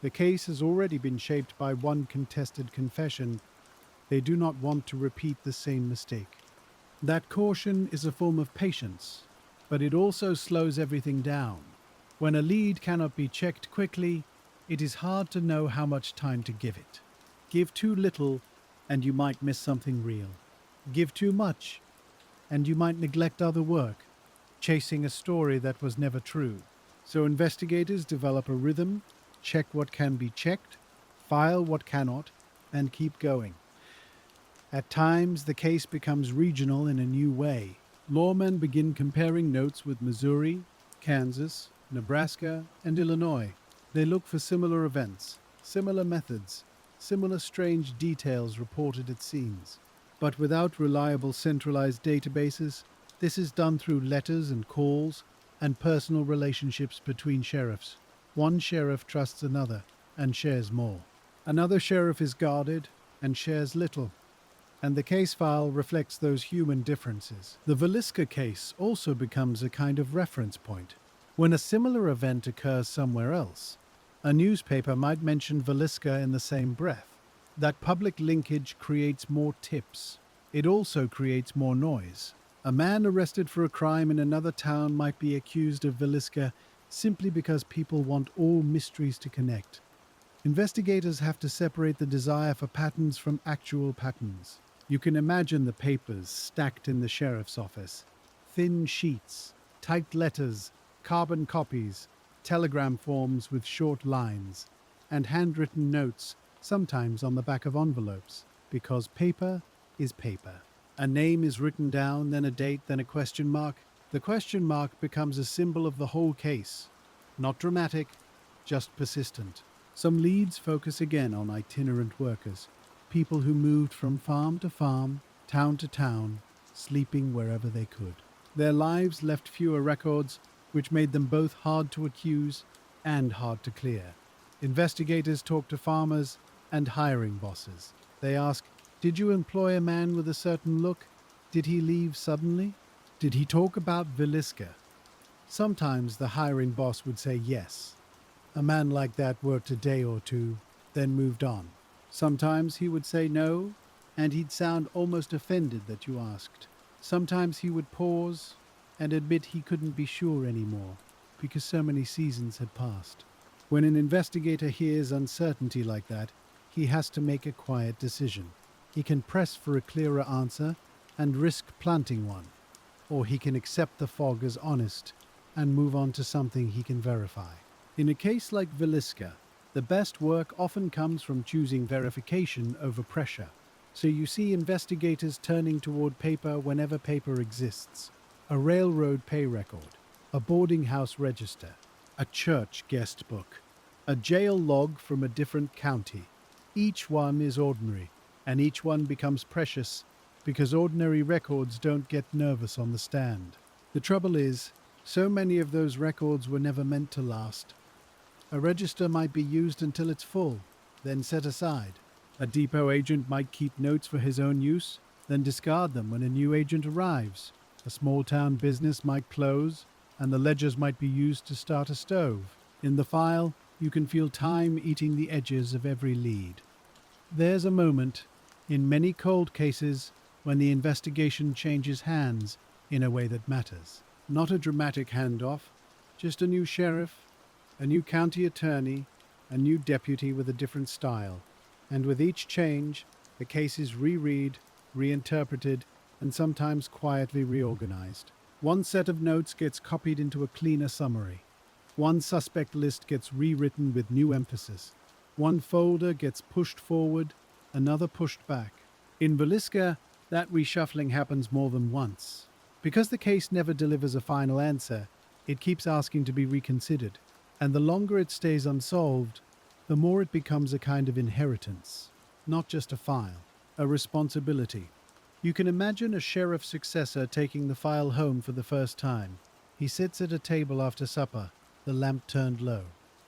[SPEAKER 1] The case has already been shaped by one contested confession. They do not want to repeat the same mistake. That caution is a form of patience, but it also slows everything down. When a lead cannot be checked quickly, it is hard to know how much time to give it. Give too little, and you might miss something real. Give too much, and you might neglect other work, chasing a story that was never true. So investigators develop a rhythm, check what can be checked, file what cannot, and keep going. At times, the case becomes regional in a new way. Lawmen begin comparing notes with Missouri, Kansas, Nebraska, and Illinois. They look for similar events, similar methods, similar strange details reported at scenes. But without reliable centralized databases, this is done through letters and calls and personal relationships between sheriffs. One sheriff trusts another and shares more. Another sheriff is guarded and shares little, and the case file reflects those human differences. The Villisca case also becomes a kind of reference point. When a similar event occurs somewhere else, a newspaper might mention Villisca in the same breath. That public linkage creates more tips. It also creates more noise. A man arrested for a crime in another town might be accused of Villisca simply because people want all mysteries to connect. Investigators have to separate the desire for patterns from actual patterns. You can imagine the papers stacked in the sheriff's office. Thin sheets, typed letters, carbon copies, telegram forms with short lines, and handwritten notes, sometimes on the back of envelopes, because paper is paper. A name is written down, then a date, then a question mark. The question mark becomes a symbol of the whole case. Not dramatic, just persistent. Some leads focus again on itinerant workers, people who moved from farm to farm, town to town, sleeping wherever they could. Their lives left fewer records, which made them both hard to accuse and hard to clear. Investigators talk to farmers and hiring bosses. They ask, did you employ a man with a certain look? Did he leave suddenly? Did he talk about Villisca? Sometimes the hiring boss would say yes. A man like that worked a day or two, then moved on. Sometimes he would say no, and he'd sound almost offended that you asked. Sometimes he would pause and admit he couldn't be sure anymore, because so many seasons had passed. When an investigator hears uncertainty like that, he has to make a quiet decision. He can press for a clearer answer and risk planting one, or he can accept the fog as honest and move on to something he can verify. In a case like Villisca, the best work often comes from choosing verification over pressure. So you see investigators turning toward paper whenever paper exists. A railroad pay record, a boarding house register, a church guest book, a jail log from a different county. Each one is ordinary, and each one becomes precious because ordinary records don't get nervous on the stand. The trouble is, so many of those records were never meant to last. A register might be used until it's full, then set aside. A depot agent might keep notes for his own use, then discard them when a new agent arrives. A small-town business might close, and the ledgers might be used to start a stove. In the file, you can feel time eating the edges of every lead. There's a moment, in many cold cases, when the investigation changes hands in a way that matters. Not a dramatic handoff, just a new sheriff, a new county attorney, a new deputy with a different style. And with each change, the case is reread, reinterpreted, and sometimes quietly reorganized. One set of notes gets copied into a cleaner summary. One suspect list gets rewritten with new emphasis. One folder gets pushed forward, another pushed back. In Villisca, that reshuffling happens more than once. Because the case never delivers a final answer, it keeps asking to be reconsidered. And the longer it stays unsolved, the more it becomes a kind of inheritance, not just a file, a responsibility. You can imagine a sheriff's successor taking the file home for the first time. He sits at a table after supper, the lamp turned low.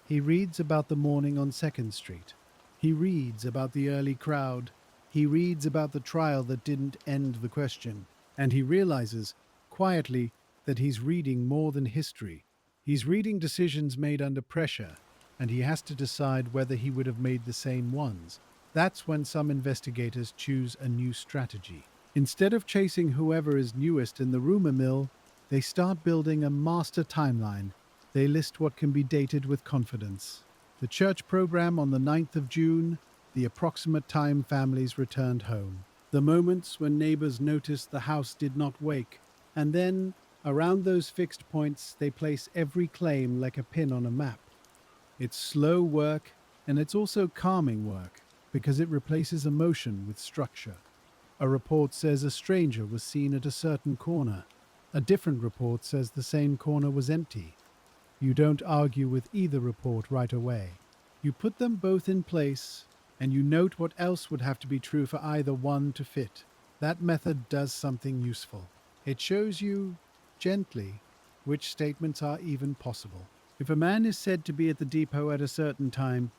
[SPEAKER 1] He reads about the morning on 2nd Street. He reads about the early crowd. He reads about the trial that didn't end the question. And he realizes, quietly, that he's reading more than history. He's reading decisions made under pressure, and he has to decide whether he would have made the same ones. That's when some investigators choose a new strategy. Instead of chasing whoever is newest in the rumor mill, they start building a master timeline. They list what can be dated with confidence. The church program on the 9th of June, the approximate time families returned home. The moments when neighbors noticed the house did not wake. And then, around those fixed points, they place every claim like a pin on a map. It's slow work, and it's also calming work, because it replaces emotion with structure. A report says a stranger was seen at a certain corner. A different report says the same corner was empty. You don't argue with either report right away. You put them both in place, and you note what else would have to be true for either one to fit. That method does something useful. It shows you, gently, which statements are even possible. If a man is said to be at the depot at a certain time,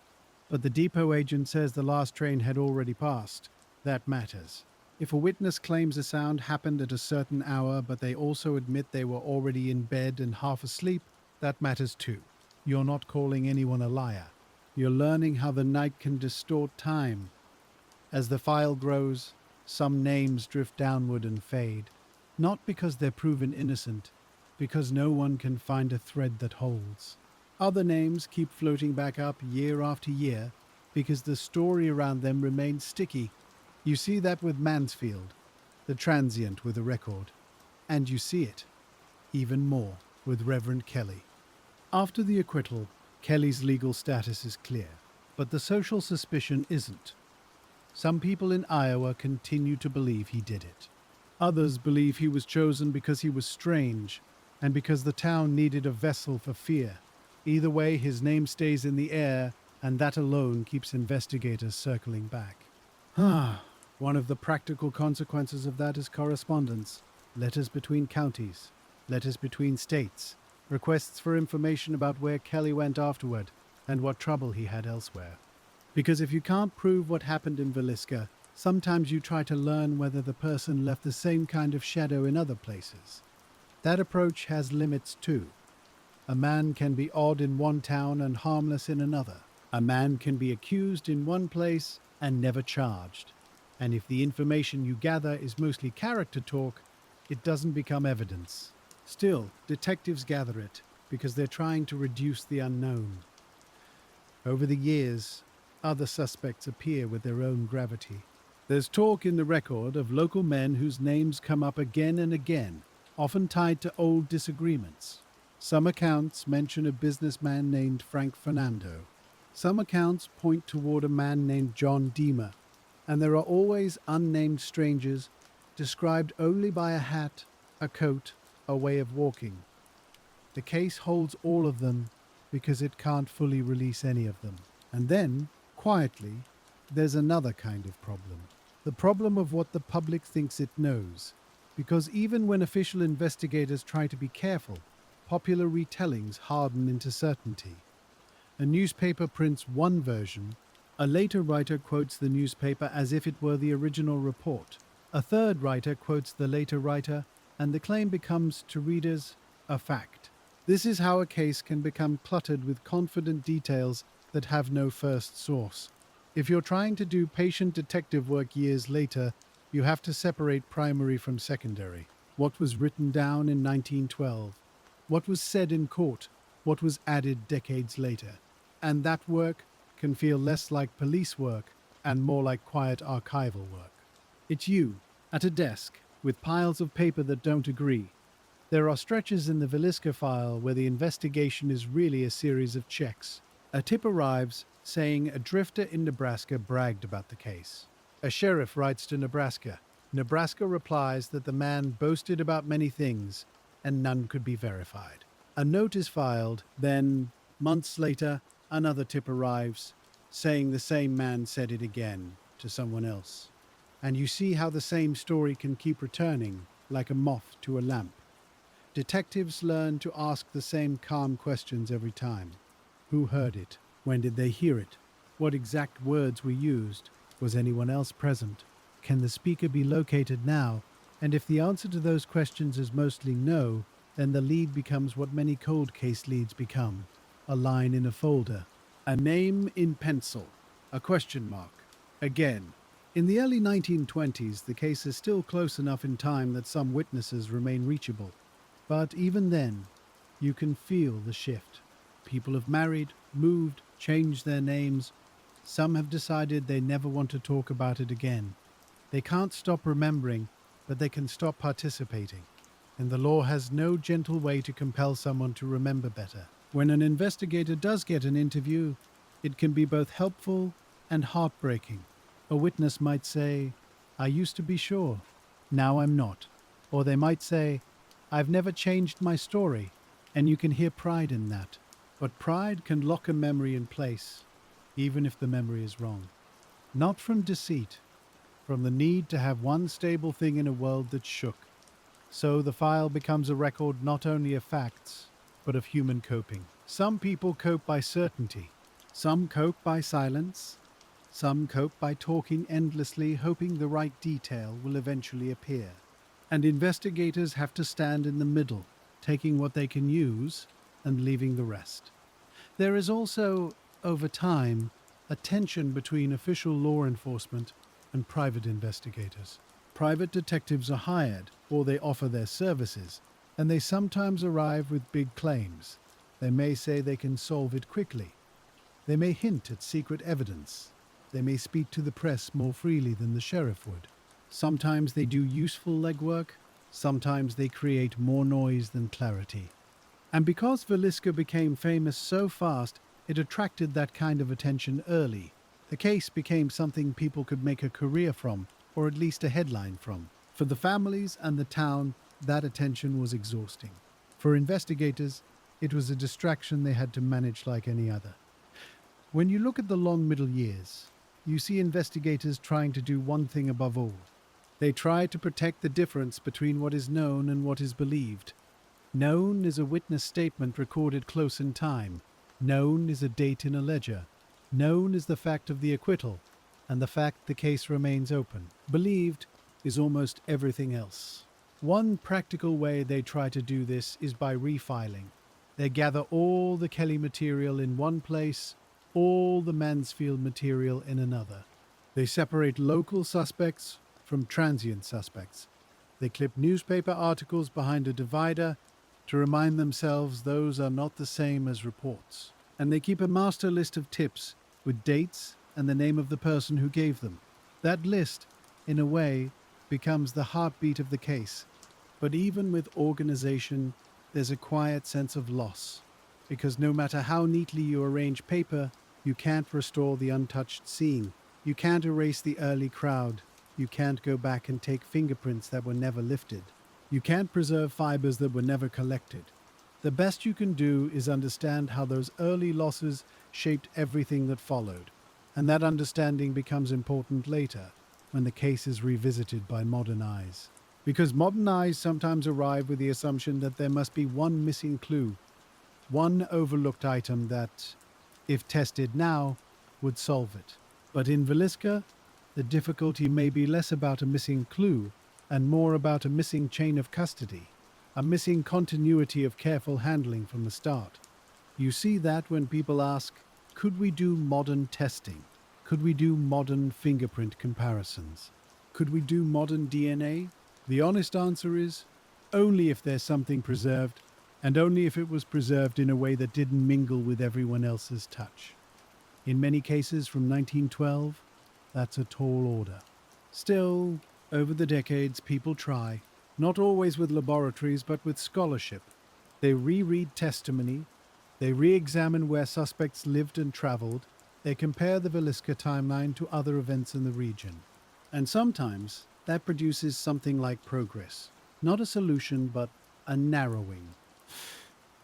[SPEAKER 1] but the depot agent says the last train had already passed, that matters. If a witness claims a sound happened at a certain hour, but they also admit they were already in bed and half asleep, that matters too. You're not calling anyone a liar. You're learning how the night can distort time. As the file grows, some names drift downward and fade. Not because they're proven innocent, because no one can find a thread that holds. Other names keep floating back up year after year because the story around them remains sticky. You see that with Mansfield, the transient with a record. And you see it, even more, with Reverend Kelly. After the acquittal, Kelly's legal status is clear, but the social suspicion isn't. Some people in Iowa continue to believe he did it. Others believe he was chosen because he was strange, and because the town needed a vessel for fear. Either way, his name stays in the air, and that alone keeps investigators circling back. One of the practical consequences of that is correspondence. Letters between counties, letters between states, requests for information about where Kelly went afterward, and what trouble he had elsewhere. Because if you can't prove what happened in Villisca, sometimes you try to learn whether the person left the same kind of shadow in other places. That approach has limits too. A man can be odd in one town and harmless in another. A man can be accused in one place and never charged. And if the information you gather is mostly character talk, it doesn't become evidence. Still, detectives gather it because they're trying to reduce the unknown. Over the years, other suspects appear with their own gravity. There's talk in the record of local men whose names come up again and again, often tied to old disagreements. Some accounts mention a businessman named Frank Fernando. Some accounts point toward a man named John Deemer. And there are always unnamed strangers, described only by a hat, a coat, a way of walking. The case holds all of them because it can't fully release any of them. And then, quietly, there's another kind of problem. The problem of what the public thinks it knows. Because even when official investigators try to be careful, popular retellings harden into certainty. A newspaper prints one version. A later writer quotes the newspaper as if it were the original report. A third writer quotes the later writer, and the claim becomes, to readers, a fact. This is how a case can become cluttered with confident details that have no first source. If you're trying to do patient detective work years later, you have to separate primary from secondary. What was written down in 1912? What was said in court? What was added decades later? And that work can feel less like police work and more like quiet archival work. It's you, at a desk, with piles of paper that don't agree. There are stretches in the Villisca file where the investigation is really a series of checks. A tip arrives saying a drifter in Nebraska bragged about the case. A sheriff writes to Nebraska. Nebraska replies that the man boasted about many things and none could be verified. A note is filed, then, months later, another tip arrives, saying the same man said it again to someone else. And you see how the same story can keep returning, like a moth to a lamp. Detectives learn to ask the same calm questions every time. Who heard it? When did they hear it? What exact words were used? Was anyone else present? Can the speaker be located now? And if the answer to those questions is mostly no, then the lead becomes what many cold case leads become: a line in a folder, a name in pencil, a question mark. Again, in the early 1920s, the case is still close enough in time that some witnesses remain reachable. But even then, you can feel the shift. People have married, moved, changed their names. Some have decided they never want to talk about it again. They can't stop remembering, but they can stop participating. And the law has no gentle way to compel someone to remember better. When an investigator does get an interview, it can be both helpful and heartbreaking. A witness might say, "I used to be sure. Now I'm not." Or they might say, "I've never changed my story." And you can hear pride in that. But pride can lock a memory in place, even if the memory is wrong. Not from deceit, from the need to have one stable thing in a world that shook. So the file becomes a record not only of facts, but of human coping. Some people cope by certainty. Some cope by silence. Some cope by talking endlessly, hoping the right detail will eventually appear. And investigators have to stand in the middle, taking what they can use and leaving the rest. There is also, over time, a tension between official law enforcement and private investigators. Private detectives are hired, or they offer their services, and they sometimes arrive with big claims. They may say they can solve it quickly. They may hint at secret evidence. They may speak to the press more freely than the sheriff would. Sometimes they do useful legwork. Sometimes they create more noise than clarity. And because Villisca became famous so fast, it attracted that kind of attention early. The case became something people could make a career from, or at least a headline from. For the families and the town, that attention was exhausting. For investigators, it was a distraction they had to manage like any other. When you look at the long middle years, you see investigators trying to do one thing above all. They try to protect the difference between what is known and what is believed. Known is a witness statement recorded close in time. Known is a date in a ledger. Known is the fact of the acquittal, and the fact the case remains open. Believed is almost everything else. One practical way they try to do this is by refiling. They gather all the Kelly material in one place, all the Mansfield material in another. They separate local suspects from transient suspects. They clip newspaper articles behind a divider to remind themselves those are not the same as reports. And they keep a master list of tips with dates and the name of the person who gave them. That list, in a way, becomes the heartbeat of the case. But even with organization, there's a quiet sense of loss, because no matter how neatly you arrange paper, you can't restore the untouched scene. You can't erase the early crowd. You can't go back and take fingerprints that were never lifted. You can't preserve fibers that were never collected. The best you can do is understand how those early losses shaped everything that followed. And that understanding becomes important later, when the case is revisited by modern eyes. Because modern eyes sometimes arrive with the assumption that there must be one missing clue, one overlooked item that, if tested now, would solve it. But in Villisca, the difficulty may be less about a missing clue and more about a missing chain of custody, a missing continuity of careful handling from the start. You see that when people ask, could we do modern testing? Could we do modern fingerprint comparisons? Could we do modern DNA? The honest answer is, only if there's something preserved, and only if it was preserved in a way that didn't mingle with everyone else's touch. In many cases from 1912, that's a tall order. Still, over the decades, people try, not always with laboratories, but with scholarship. They reread testimony, they re-examine where suspects lived and traveled, they compare the Villisca timeline to other events in the region. And sometimes, that produces something like progress. Not a solution, but a narrowing.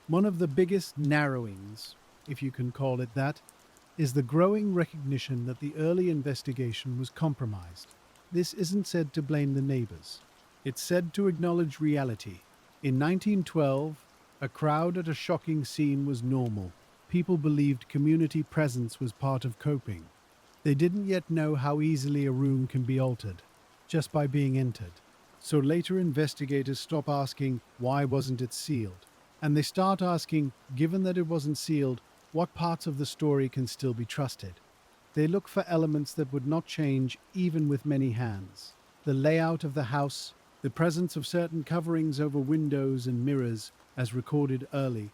[SPEAKER 1] One of the biggest narrowings, if you can call it that, is the growing recognition that the early investigation was compromised. This isn't said to blame the neighbors. It's said to acknowledge reality. In 1912, a crowd at a shocking scene was normal. People believed community presence was part of coping. They didn't yet know how easily a room can be altered, just by being entered. So later investigators stop asking, why wasn't it sealed? And they start asking, given that it wasn't sealed, what parts of the story can still be trusted? They look for elements that would not change even with many hands. The layout of the house, the presence of certain coverings over windows and mirrors, as recorded early,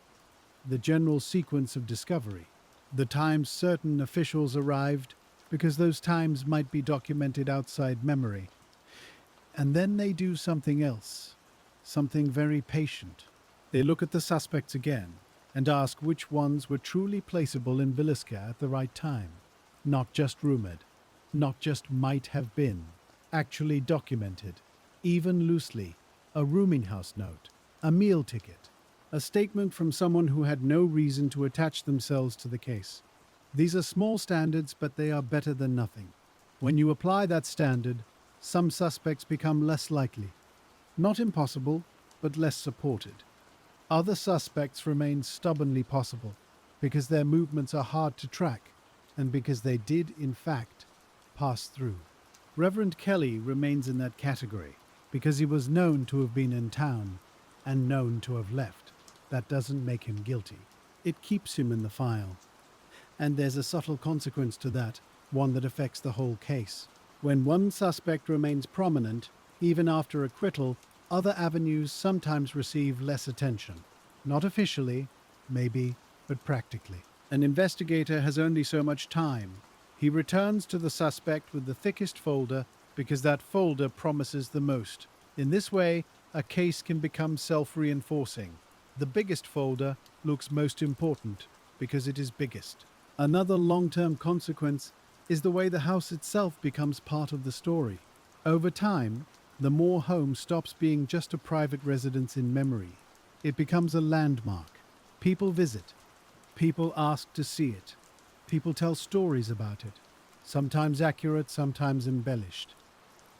[SPEAKER 1] the general sequence of discovery, the times certain officials arrived, because those times might be documented outside memory. And then they do something else, something very patient. They look at the suspects again and ask which ones were truly placeable in Villisca at the right time. Not just rumored, not just might have been, actually documented, even loosely, a rooming house note, a meal ticket, a statement from someone who had no reason to attach themselves to the case. These are small standards, but they are better than nothing. When you apply that standard, some suspects become less likely. Not impossible, but less supported. Other suspects remain stubbornly possible, because their movements are hard to track, and because they did, in fact, pass through. Reverend Kelly remains in that category, because he was known to have been in town, and known to have left. That doesn't make him guilty. It keeps him in the file. And there's a subtle consequence to that, one that affects the whole case. When one suspect remains prominent, even after acquittal, other avenues sometimes receive less attention. Not officially, maybe, but practically. An investigator has only so much time. He returns to the suspect with the thickest folder because that folder promises the most. In this way, a case can become self-reinforcing. The biggest folder looks most important because it is biggest. Another long-term consequence is the way the house itself becomes part of the story. Over time, the Moore home stops being just a private residence in memory. It becomes a landmark. People visit. People ask to see it. People tell stories about it, sometimes accurate, sometimes embellished.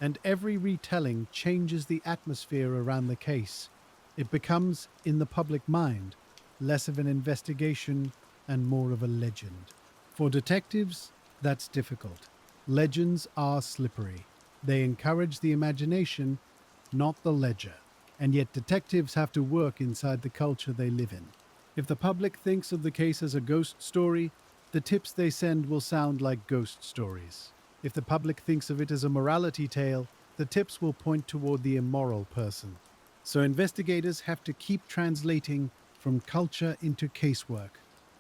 [SPEAKER 1] And every retelling changes the atmosphere around the case. It becomes, in the public mind, less of an investigation and more of a legend. For detectives, that's difficult. Legends are slippery. They encourage the imagination, not the ledger. And yet detectives have to work inside the culture they live in. If the public thinks of the case as a ghost story, the tips they send will sound like ghost stories. If the public thinks of it as a morality tale, the tips will point toward the immoral person. So investigators have to keep translating from culture into casework.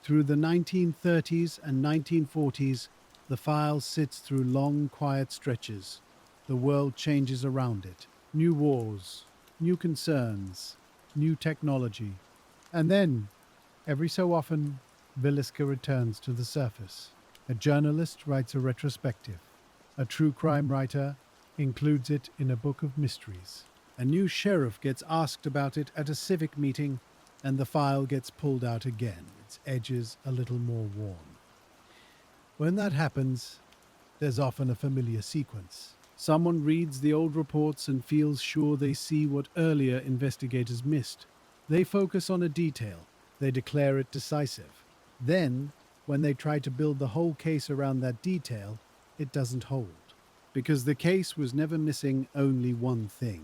[SPEAKER 1] Through the 1930s and 1940s, the file sits through long, quiet stretches. The world changes around it. New wars, new concerns, new technology. And then, every so often, Villisca returns to the surface. A journalist writes a retrospective. A true crime writer includes it in a book of mysteries. A new sheriff gets asked about it at a civic meeting, and the file gets pulled out again, its edges a little more worn. When that happens, there's often a familiar sequence. Someone reads the old reports and feels sure they see what earlier investigators missed. They focus on a detail. They declare it decisive. Then, when they try to build the whole case around that detail, it doesn't hold. Because the case was never missing only one thing.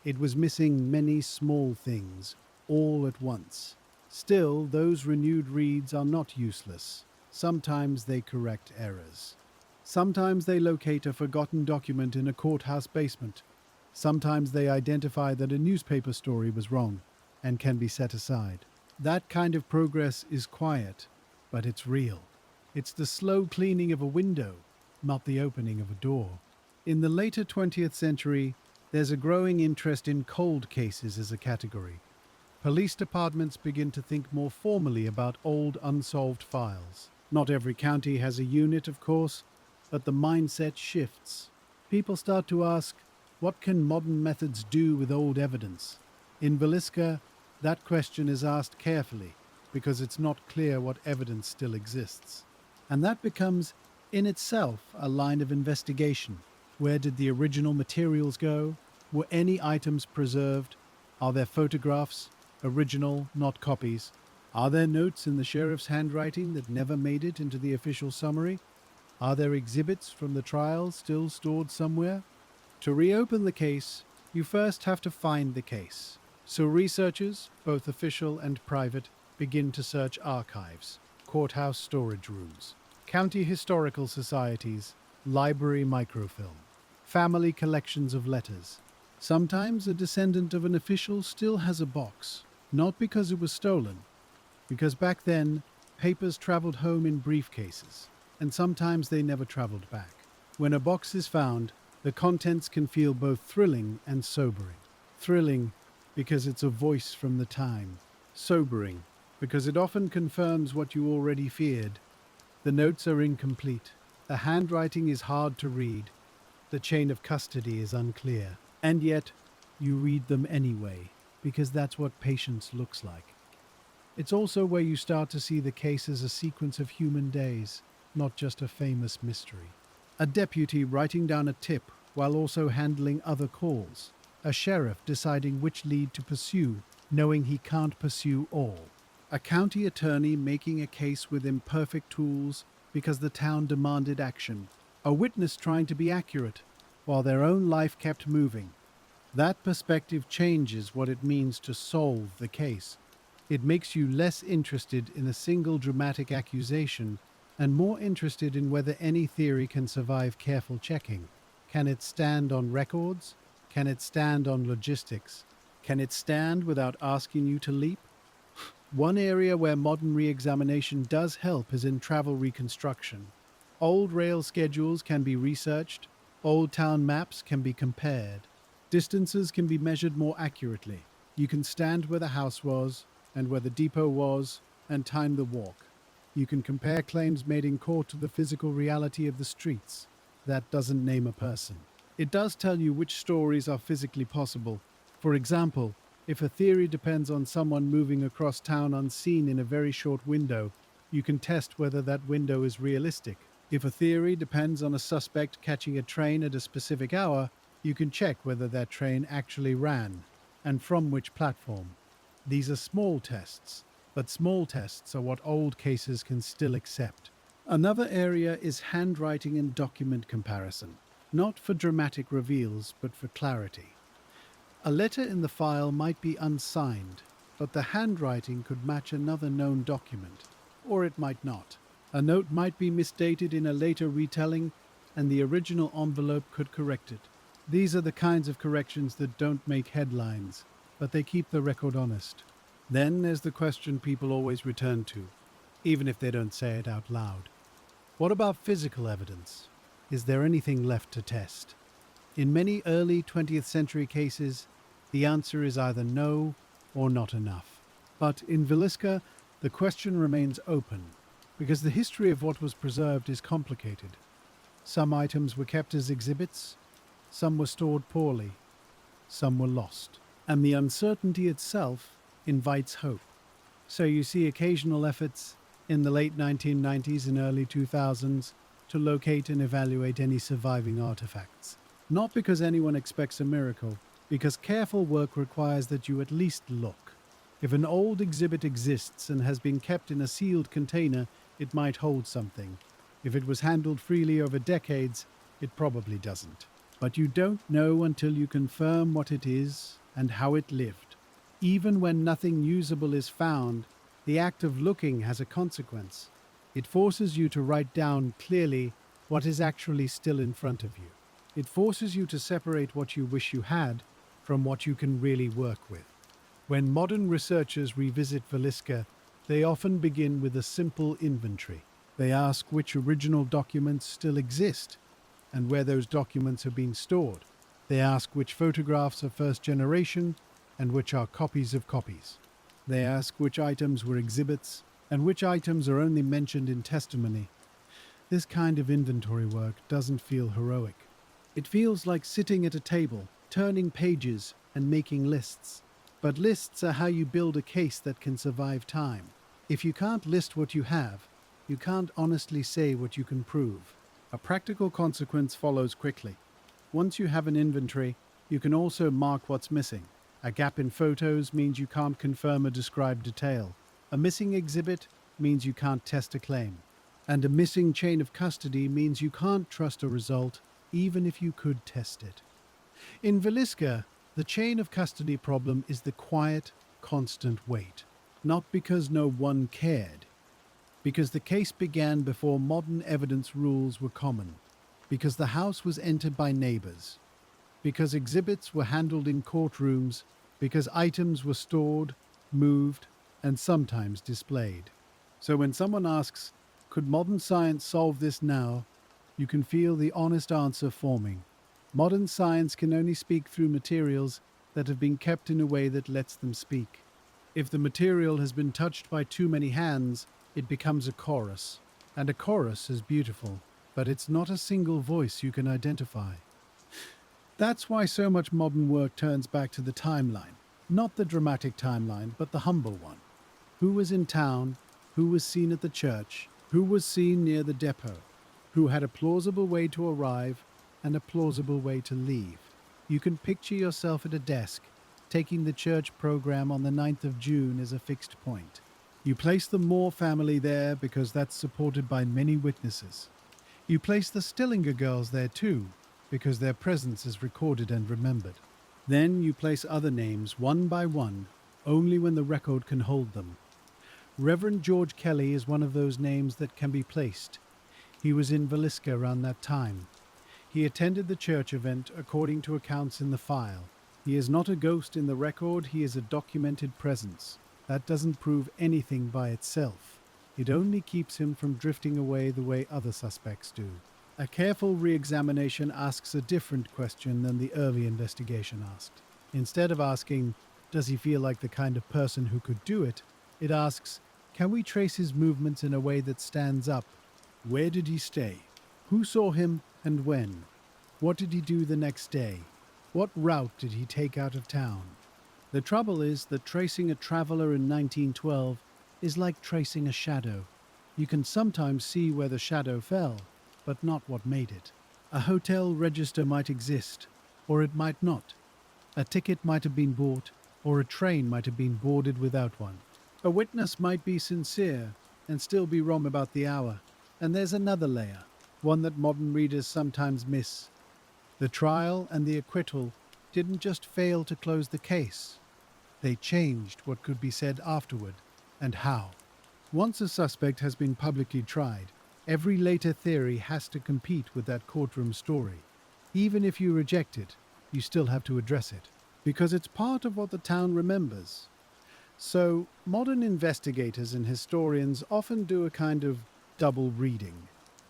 [SPEAKER 1] It was missing many small things, all at once. Still, those renewed reads are not useless. Sometimes they correct errors. Sometimes they locate a forgotten document in a courthouse basement. Sometimes they identify that a newspaper story was wrong and can be set aside. That kind of progress is quiet, but it's real. It's the slow cleaning of a window, not the opening of a door. In the later 20th century, there's a growing interest in cold cases as a category. Police departments begin to think more formally about old unsolved files. Not every county has a unit, of course, but the mindset shifts. People start to ask, what can modern methods do with old evidence? In Villisca, that question is asked carefully because it's not clear what evidence still exists. And that becomes, in itself, a line of investigation. Where did the original materials go? Were any items preserved? Are there photographs? Original, not copies? Are there notes in the sheriff's handwriting that never made it into the official summary? Are there exhibits from the trial still stored somewhere? To reopen the case, You first have to find the case. So researchers, both official and private, begin to search archives, courthouse storage rooms, county historical societies, library microfilm, family collections of letters. Sometimes a descendant of an official still has a box, not because it was stolen, because back then papers traveled home in briefcases, and sometimes they never traveled back. When a box is found, the contents can feel both thrilling and sobering. Thrilling because it's a voice from the time. Sobering because it often confirms what you already feared. The notes are incomplete. The handwriting is hard to read. The chain of custody is unclear. And yet, you read them anyway, because that's what patience looks like. It's also where you start to see the case as a sequence of human days, not just a famous mystery. A deputy writing down a tip while also handling other calls. A sheriff deciding which lead to pursue, knowing he can't pursue all. A county attorney making a case with imperfect tools because the town demanded action. A witness trying to be accurate while their own life kept moving. That perspective changes what it means to solve the case. It makes you less interested in a single dramatic accusation and more interested in whether any theory can survive careful checking. Can it stand on records? Can it stand on logistics? Can it stand without asking you to leap? One area where modern re-examination does help is in travel reconstruction. Old rail schedules can be researched, old town maps can be compared, distances can be measured more accurately. You can stand where the house was, and where the depot was, and time the walk. You can compare claims made in court to the physical reality of the streets. That doesn't name a person. It does tell you which stories are physically possible. For example, if a theory depends on someone moving across town unseen in a very short window, you can test whether that window is realistic. If a theory depends on a suspect catching a train at a specific hour, you can check whether that train actually ran, and from which platform. These are small tests, but small tests are what old cases can still accept. Another area is handwriting and document comparison, not for dramatic reveals, but for clarity. A letter in the file might be unsigned, but the handwriting could match another known document, or it might not. A note might be misdated in a later retelling, and the original envelope could correct it. These are the kinds of corrections that don't make headlines, but they keep the record honest. Then there's the question people always return to, even if they don't say it out loud. What about physical evidence? Is there anything left to test? In many early 20th century cases, the answer is either no or not enough. But in Villisca, the question remains open, because the history of what was preserved is complicated. Some items were kept as exhibits, some were stored poorly, some were lost. And the uncertainty itself invites hope. So you see occasional efforts in the late 1990s and early 2000s to locate and evaluate any surviving artifacts. Not because anyone expects a miracle, because careful work requires that you at least look. If an old exhibit exists and has been kept in a sealed container, it might hold something. If it was handled freely over decades, it probably doesn't. But you don't know until you confirm what it is and how it lived. Even when nothing usable is found, the act of looking has a consequence. It forces you to write down clearly what is actually still in front of you. It forces you to separate what you wish you had from what you can really work with. When modern researchers revisit Villisca, they often begin with a simple inventory. They ask which original documents still exist and where those documents are being stored. They ask which photographs are first generation and which are copies of copies. They ask which items were exhibits and which items are only mentioned in testimony. This kind of inventory work doesn't feel heroic. It feels like sitting at a table, turning pages and making lists. But lists are how you build a case that can survive time. If you can't list what you have, you can't honestly say what you can prove. A practical consequence follows quickly. Once you have an inventory, you can also mark what's missing. A gap in photos means you can't confirm a described detail. A missing exhibit means you can't test a claim. And a missing chain of custody means you can't trust a result, even if you could test it. In Villisca, The chain of custody problem is the quiet, constant wait. Not because no one cared, because the case began before modern evidence rules were common, because the house was entered by neighbors, because exhibits were handled in courtrooms, because items were stored, moved, and sometimes displayed. So when someone asks, could modern science solve this now? You can feel the honest answer forming. Modern science can only speak through materials that have been kept in a way that lets them speak. If the material has been touched by too many hands, it becomes a chorus. And a chorus is beautiful, but it's not a single voice you can identify. That's why so much modern work turns back to the timeline. Not the dramatic timeline, but the humble one. Who was in town? Who was seen at the church? Who was seen near the depot? Who had a plausible way to arrive and a plausible way to leave? You can picture yourself at a desk, taking the church program on the 9th of June as a fixed point. You place the Moore family there because that's supported by many witnesses. You place the Stillinger girls there too, because their presence is recorded and remembered. Then you place other names one by one, only when the record can hold them. Reverend George Kelly is one of those names that can be placed. He was in Villisca around that time. He attended the church event according to accounts in the file. He is not a ghost in the record, he is a documented presence. That doesn't prove anything by itself. It only keeps him from drifting away the way other suspects do. A careful re-examination asks a different question than the early investigation asked. Instead of asking, does he feel like the kind of person who could do it, it asks, can we trace his movements in a way that stands up? Where did he stay? Who saw him and when? What did he do the next day? What route did he take out of town? The trouble is that tracing a traveler in 1912 is like tracing a shadow. You can sometimes see where the shadow fell, but not what made it. A hotel register might exist, or it might not. A ticket might have been bought, or a train might have been boarded without one. A witness might be sincere and still be wrong about the hour. And there's another layer, one that modern readers sometimes miss. The trial and the acquittal didn't just fail to close the case. They changed what could be said afterward, and how. Once a suspect has been publicly tried, every later theory has to compete with that courtroom story. Even if you reject it, you still have to address it, because it's part of what the town remembers. So, modern investigators and historians often do a kind of double reading.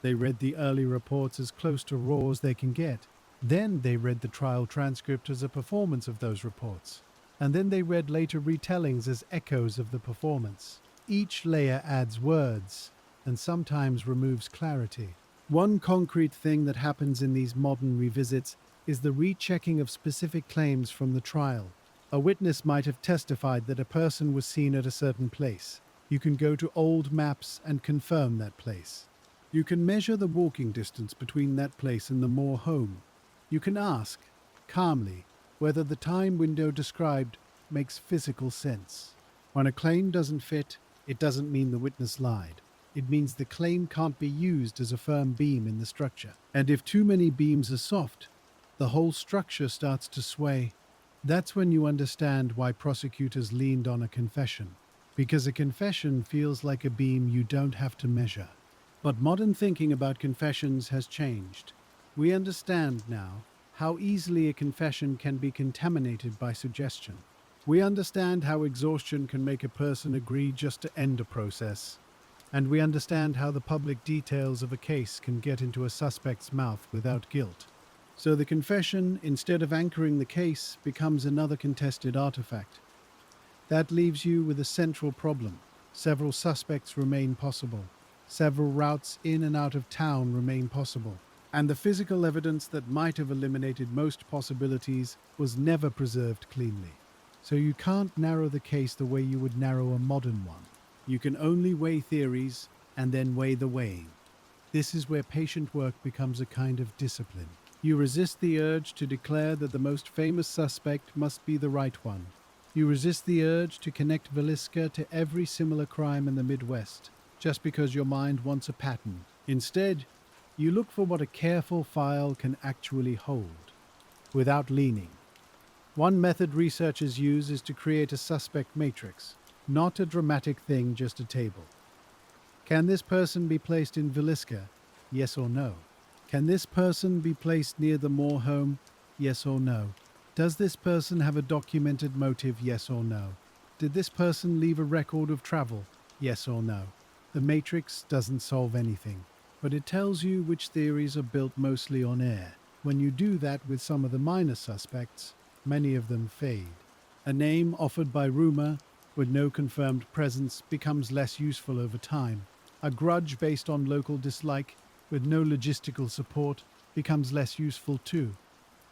[SPEAKER 1] They read the early reports as close to raw as they can get. Then they read the trial transcript as a performance of those reports. And then they read later retellings as echoes of the performance. Each layer adds words, and sometimes removes clarity. One concrete thing that happens in these modern revisits is the rechecking of specific claims from the trial. A witness might have testified that a person was seen at a certain place. You can go to old maps and confirm that place. You can measure the walking distance between that place and the Moore home. You can ask, calmly, whether the time window described makes physical sense. When a claim doesn't fit, it doesn't mean the witness lied. It means the claim can't be used as a firm beam in the structure. And if too many beams are soft, the whole structure starts to sway. That's when you understand why prosecutors leaned on a confession. Because a confession feels like a beam you don't have to measure. But modern thinking about confessions has changed. We understand now how easily a confession can be contaminated by suggestion. We understand how exhaustion can make a person agree just to end a process. And we understand how the public details of a case can get into a suspect's mouth without guilt. So the confession, instead of anchoring the case, becomes another contested artifact. That leaves you with a central problem. Several suspects remain possible. Several routes in and out of town remain possible. And the physical evidence that might have eliminated most possibilities was never preserved cleanly. So you can't narrow the case the way you would narrow a modern one. You can only weigh theories and then weigh the weighing. This is where patient work becomes a kind of discipline. You resist the urge to declare that the most famous suspect must be the right one. You resist the urge to connect Villisca to every similar crime in the Midwest, just because your mind wants a pattern. Instead, you look for what a careful file can actually hold, without leaning. One method researchers use is to create a suspect matrix, not a dramatic thing, just a table. Can this person be placed in Villisca? Yes or no? Can this person be placed near the Moore home? Yes or no? Does this person have a documented motive? Yes or no? Did this person leave a record of travel? Yes or no? The matrix doesn't solve anything, but it tells you which theories are built mostly on air. When you do that with some of the minor suspects, many of them fade. A name offered by rumor with no confirmed presence becomes less useful over time. A grudge based on local dislike with no logistical support becomes less useful too.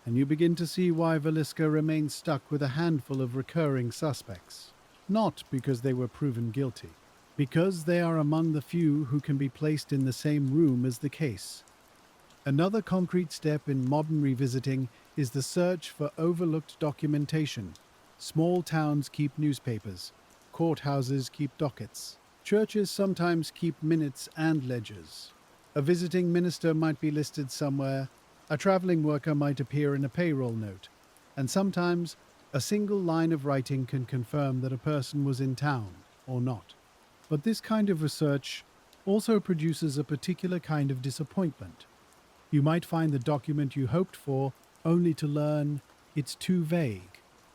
[SPEAKER 1] And you begin to see why Villisca remains stuck with a handful of recurring suspects. Not because they were proven guilty, because they are among the few who can be placed in the same room as the case. Another concrete step in modern revisiting is the search for overlooked documentation. Small towns keep newspapers, courthouses keep dockets, churches sometimes keep minutes and ledgers. A visiting minister might be listed somewhere, a traveling worker might appear in a payroll note, and sometimes a single line of writing can confirm that a person was in town or not. But this kind of research also produces a particular kind of disappointment. You might find the document you hoped for only to learn it's too vague.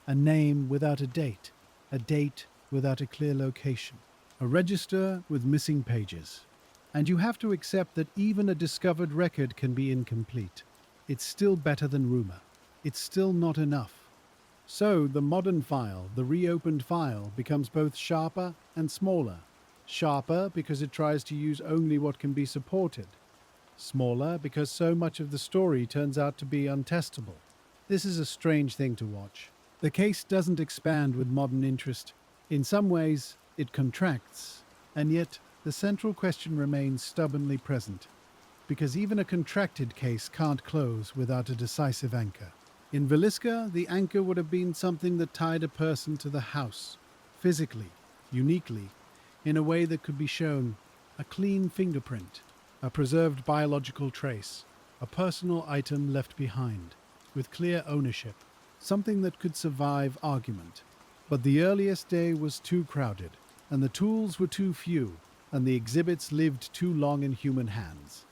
[SPEAKER 1] A name without a date without a clear location, a register with missing pages. And you have to accept that even a discovered record can be incomplete. It's still better than rumor. It's still not enough. So the modern file, the reopened file, becomes both sharper and smaller. Sharper because it tries to use only what can be supported. Smaller because so much of the story turns out to be untestable. This is a strange thing to watch. The case doesn't expand with modern interest. In some ways, it contracts. And yet, the central question remains stubbornly present. Because even a contracted case can't close without a decisive anchor. In Villisca, the anchor would have been something that tied a person to the house, physically, uniquely, in a way that could be shown: a clean fingerprint, a preserved biological trace, a personal item left behind, with clear ownership, something that could survive argument. But the earliest day was too crowded, and the tools were too few, and the exhibits lived too long in human hands.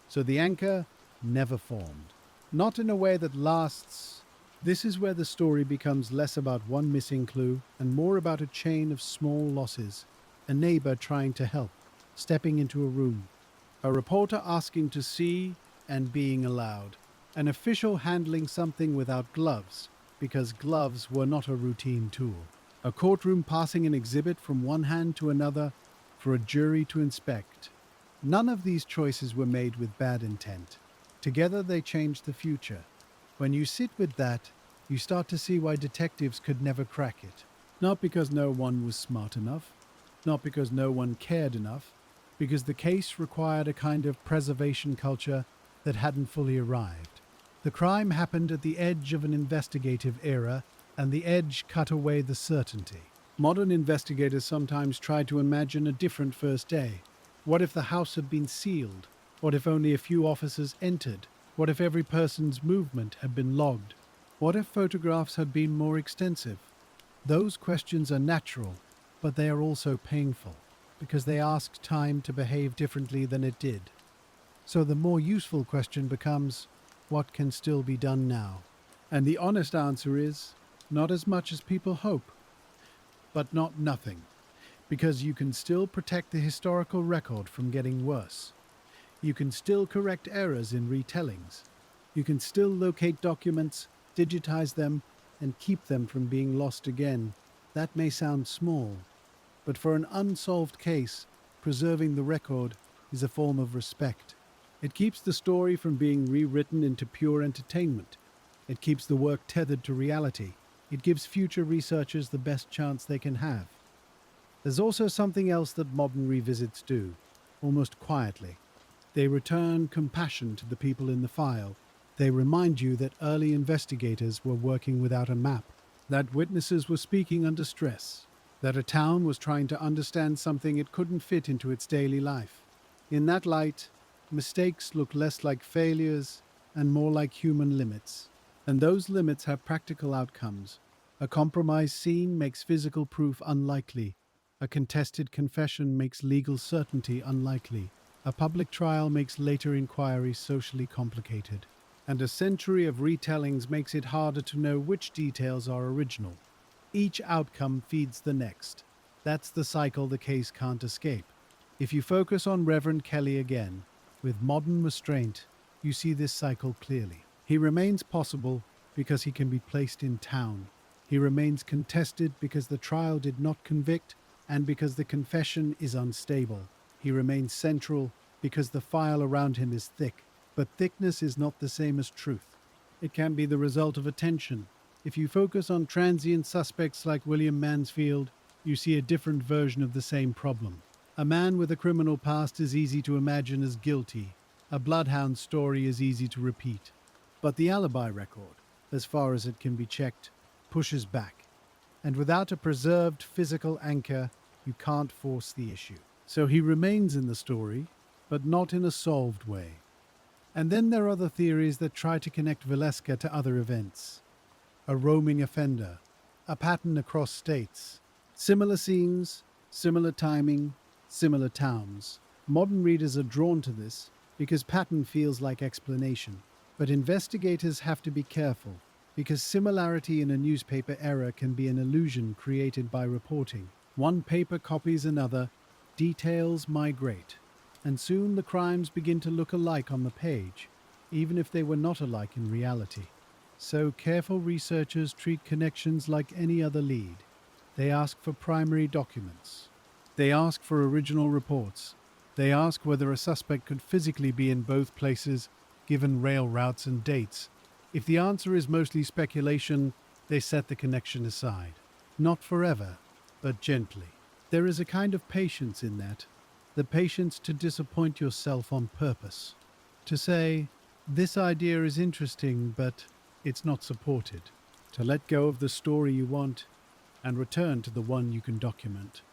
[SPEAKER 1] So the anchor never formed. Not in a way that lasts. This is where the story becomes less about one missing clue and more about a chain of small losses. A neighbor trying to help, stepping into a room. A reporter asking to see and being allowed. An official handling something without gloves, because gloves were not a routine tool. A courtroom passing an exhibit from one hand to another for a jury to inspect. None of these choices were made with bad intent. Together they changed the future. When you sit with that, you start to see why detectives could never crack it. Not because no one was smart enough, not because no one cared enough, because the case required a kind of preservation culture that hadn't fully arrived. The crime happened at the edge of an investigative era, and the edge cut away the certainty. Modern investigators sometimes try to imagine a different first day. What if the house had been sealed? What if only a few officers entered? What if every person's movement had been logged? What if photographs had been more extensive? Those questions are natural, but they are also painful, because they ask time to behave differently than it did. So the more useful question becomes, what can still be done now? And the honest answer is, not as much as people hope, but not nothing, because you can still protect the historical record from getting worse. You can still correct errors in retellings. You can still locate documents, digitize them, and keep them from being lost again. That may sound small, but for an unsolved case, preserving the record is a form of respect. It keeps the story from being rewritten into pure entertainment. It keeps the work tethered to reality. It gives future researchers the best chance they can have. There's also something else that modern revisits do, almost quietly. They return compassion to the people in the file. They remind you that early investigators were working without a map, that witnesses were speaking under stress, that a town was trying to understand something it couldn't fit into its daily life. In that light, mistakes look less like failures and more like human limits. And those limits have practical outcomes. A compromise scene makes physical proof unlikely. A contested confession makes legal certainty unlikely. A public trial makes later inquiry socially complicated. And a century of retellings makes it harder to know which details are original. Each outcome feeds the next. That's the cycle the case can't escape. If you focus on Reverend Kelly again, with modern restraint, you see this cycle clearly. He remains possible because he can be placed in town. He remains contested because the trial did not convict and because the confession is unstable. He remains central because the file around him is thick. But thickness is not the same as truth. It can be the result of attention. If you focus on transient suspects like William Mansfield, you see a different version of the same problem. A man with a criminal past is easy to imagine as guilty. A bloodhound story is easy to repeat. But the alibi record, as far as it can be checked, pushes back. And without a preserved physical anchor, you can't force the issue. So he remains in the story, but not in a solved way. And then there are the theories that try to connect Villisca to other events. A roaming offender, a pattern across states, similar scenes, similar timing, similar towns. Modern readers are drawn to this because pattern feels like explanation. But investigators have to be careful, because similarity in a newspaper era can be an illusion created by reporting. One paper copies another, details migrate, and soon the crimes begin to look alike on the page, even if they were not alike in reality. So careful researchers treat connections like any other lead. They ask for primary documents. They ask for original reports. They ask whether a suspect could physically be in both places, given rail routes and dates. If the answer is mostly speculation, they set the connection aside. Not forever, but gently. There is a kind of patience in that. The patience to disappoint yourself on purpose. To say, this idea is interesting, but it's not supported. To let go of the story you want and return to the one you can document.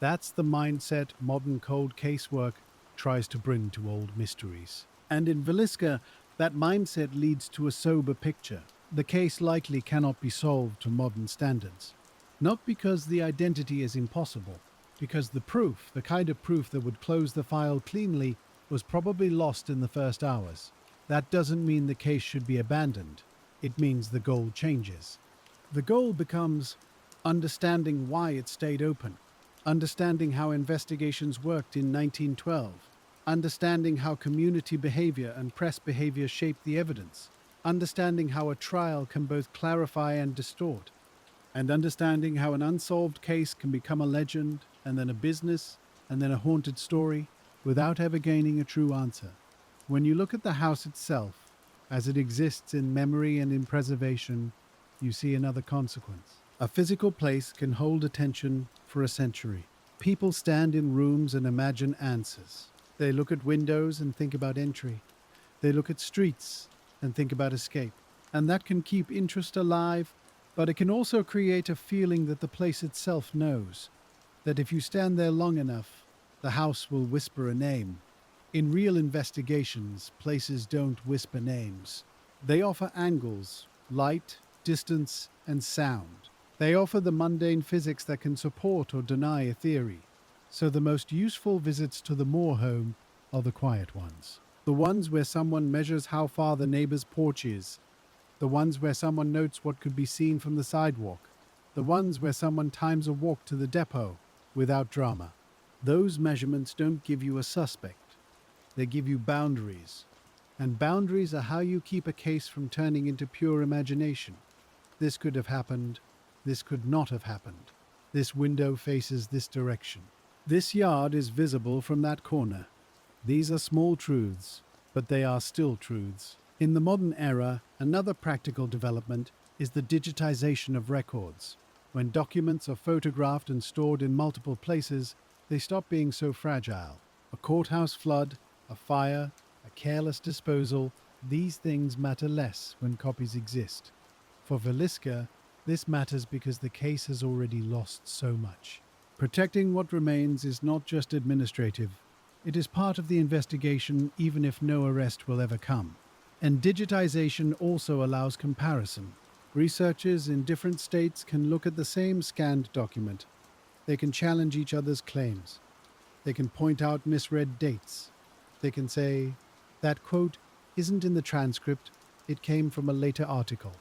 [SPEAKER 1] That's the mindset modern cold case work tries to bring to old mysteries. And in Villisca, that mindset leads to a sober picture. The case likely cannot be solved to modern standards. Not because the identity is impossible, because the proof, the kind of proof that would close the file cleanly, was probably lost in the first hours. That doesn't mean the case should be abandoned. It means the goal changes. The goal becomes understanding why it stayed open, understanding how investigations worked in 1912, understanding how community behavior and press behavior shaped the evidence, understanding how a trial can both clarify and distort, and understanding how an unsolved case can become a legend, and then a business, and then a haunted story, without ever gaining a true answer. When you look at the house itself, as it exists in memory and in preservation, you see another consequence. A physical place can hold attention for a century. People stand in rooms and imagine answers. They look at windows and think about entry. They look at streets and think about escape. And that can keep interest alive, but it can also create a feeling that the place itself knows, that if you stand there long enough, the house will whisper a name. In real investigations, places don't whisper names. They offer angles, light, distance, and sound. They offer the mundane physics that can support or deny a theory. So the most useful visits to the Moore home are the quiet ones. The ones where someone measures how far the neighbor's porch is. The ones where someone notes what could be seen from the sidewalk. The ones where someone times a walk to the depot without drama. Those measurements don't give you a suspect. They give you boundaries. And boundaries are how you keep a case from turning into pure imagination. This could have happened. This could not have happened. This window faces this direction. This yard is visible from that corner. These are small truths, but they are still truths. In the modern era, another practical development is the digitization of records. When documents are photographed and stored in multiple places, they stop being so fragile. A courthouse flood, a fire, a careless disposal, these things matter less when copies exist. For Villisca, this matters because the case has already lost so much. Protecting what remains is not just administrative. It is part of the investigation, even if no arrest will ever come. And digitization also allows comparison. Researchers in different states can look at the same scanned document. They can challenge each other's claims. They can point out misread dates. They can say, that quote isn't in the transcript, it came from a later article.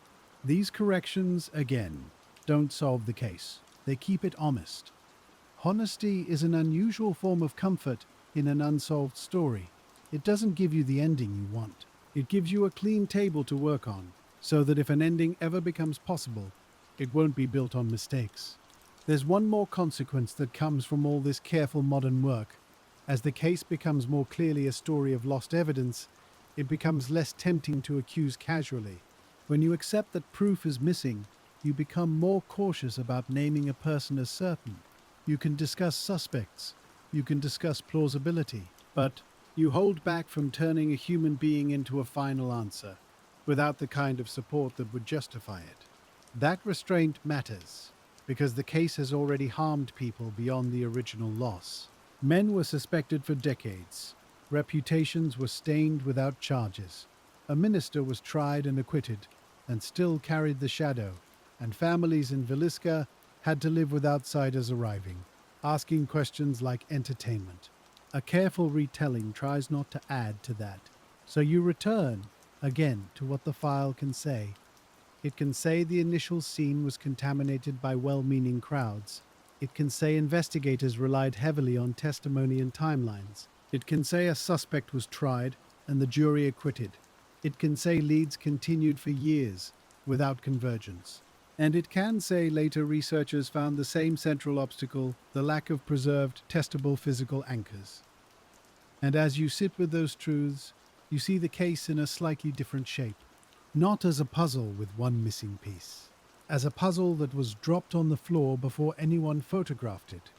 [SPEAKER 1] These corrections, again, don't solve the case. They keep it honest. Honesty is an unusual form of comfort in an unsolved story. It doesn't give you the ending you want. It gives you a clean table to work on, so that if an ending ever becomes possible, it won't be built on mistakes. There's one more consequence that comes from all this careful modern work. As the case becomes more clearly a story of lost evidence, it becomes less tempting to accuse casually. When you accept that proof is missing, you become more cautious about naming a person as certain. You can discuss suspects, you can discuss plausibility, but you hold back from turning a human being into a final answer, without the kind of support that would justify it. That restraint matters, because the case has already harmed people beyond the original loss. Men were suspected for decades. Reputations were stained without charges. A minister was tried and acquitted, and still carried the shadow, and families in Villisca had to live with outsiders arriving, asking questions like entertainment. A careful retelling tries not to add to that, so you return, again, to what the file can say. It can say the initial scene was contaminated by well-meaning crowds. It can say investigators relied heavily on testimony and timelines. It can say a suspect was tried and the jury acquitted. It can say leads continued for years without convergence. And it can say later researchers found the same central obstacle, the lack of preserved, testable physical anchors. And as you sit with those truths, you see the case in a slightly different shape. Not as a puzzle with one missing piece, as a puzzle that was dropped on the floor before anyone photographed it.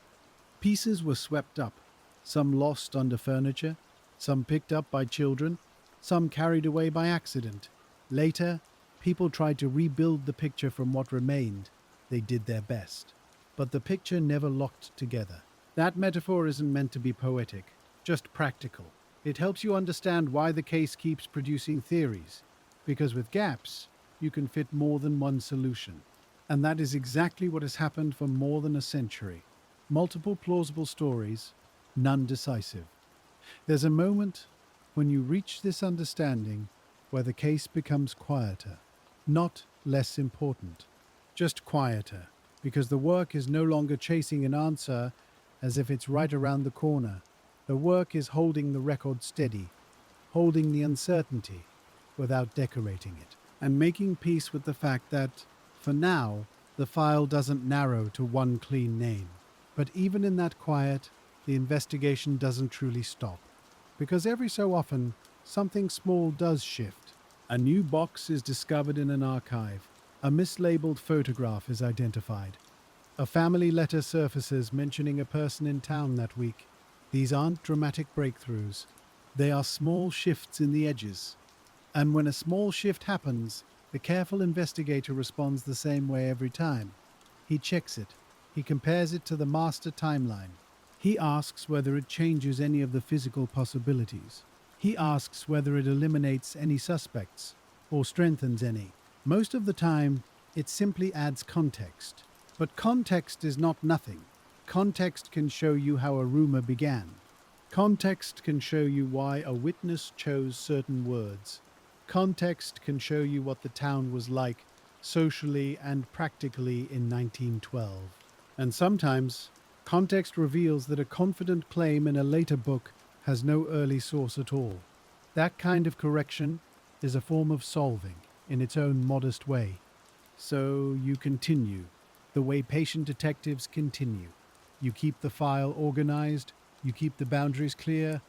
[SPEAKER 1] Pieces were swept up, some lost under furniture, some picked up by children, some carried away by accident. Later, people tried to rebuild the picture from what remained. They did their best. But the picture never locked together. That metaphor isn't meant to be poetic, just practical. It helps you understand why the case keeps producing theories, because with gaps, you can fit more than one solution. And that is exactly what has happened for more than a century. Multiple plausible stories, none decisive. There's a moment when you reach this understanding where the case becomes quieter, not less important, just quieter, because the work is no longer chasing an answer as if it's right around the corner. The work is holding the record steady, holding the uncertainty without decorating it, and making peace with the fact that, for now, the file doesn't narrow to one clean name. But even in that quiet, the investigation doesn't truly stop, because every so often, something small does shift. A new box is discovered in an archive. A mislabeled photograph is identified. A family letter surfaces mentioning a person in town that week. These aren't dramatic breakthroughs. They are small shifts in the edges. And when a small shift happens, the careful investigator responds the same way every time. He checks it. He compares it to the master timeline. He asks whether it changes any of the physical possibilities. He asks whether it eliminates any suspects or strengthens any. Most of the time, it simply adds context. But context is not nothing. Context can show you how a rumor began. Context can show you why a witness chose certain words. Context can show you what the town was like socially and practically in 1912. And sometimes, context reveals that a confident claim in a later book has no early source at all. That kind of correction is a form of solving in its own modest way. So you continue, the way patient detectives continue. You keep the file organized, you keep the boundaries clear,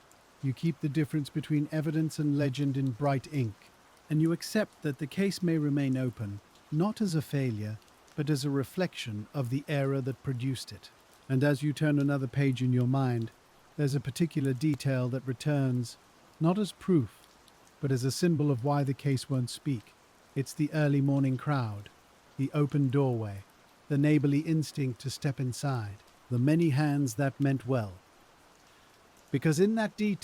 [SPEAKER 1] you keep the difference between evidence and legend in bright ink, and you accept that the case may remain open, not as a failure, but as a reflection of the era that produced it. And as you turn another page in your mind, there's a particular detail that returns, not as proof, but as a symbol of why the case won't speak. It's the early morning crowd, the open doorway, the neighborly instinct to step inside, the many hands that meant well. Because in that detail,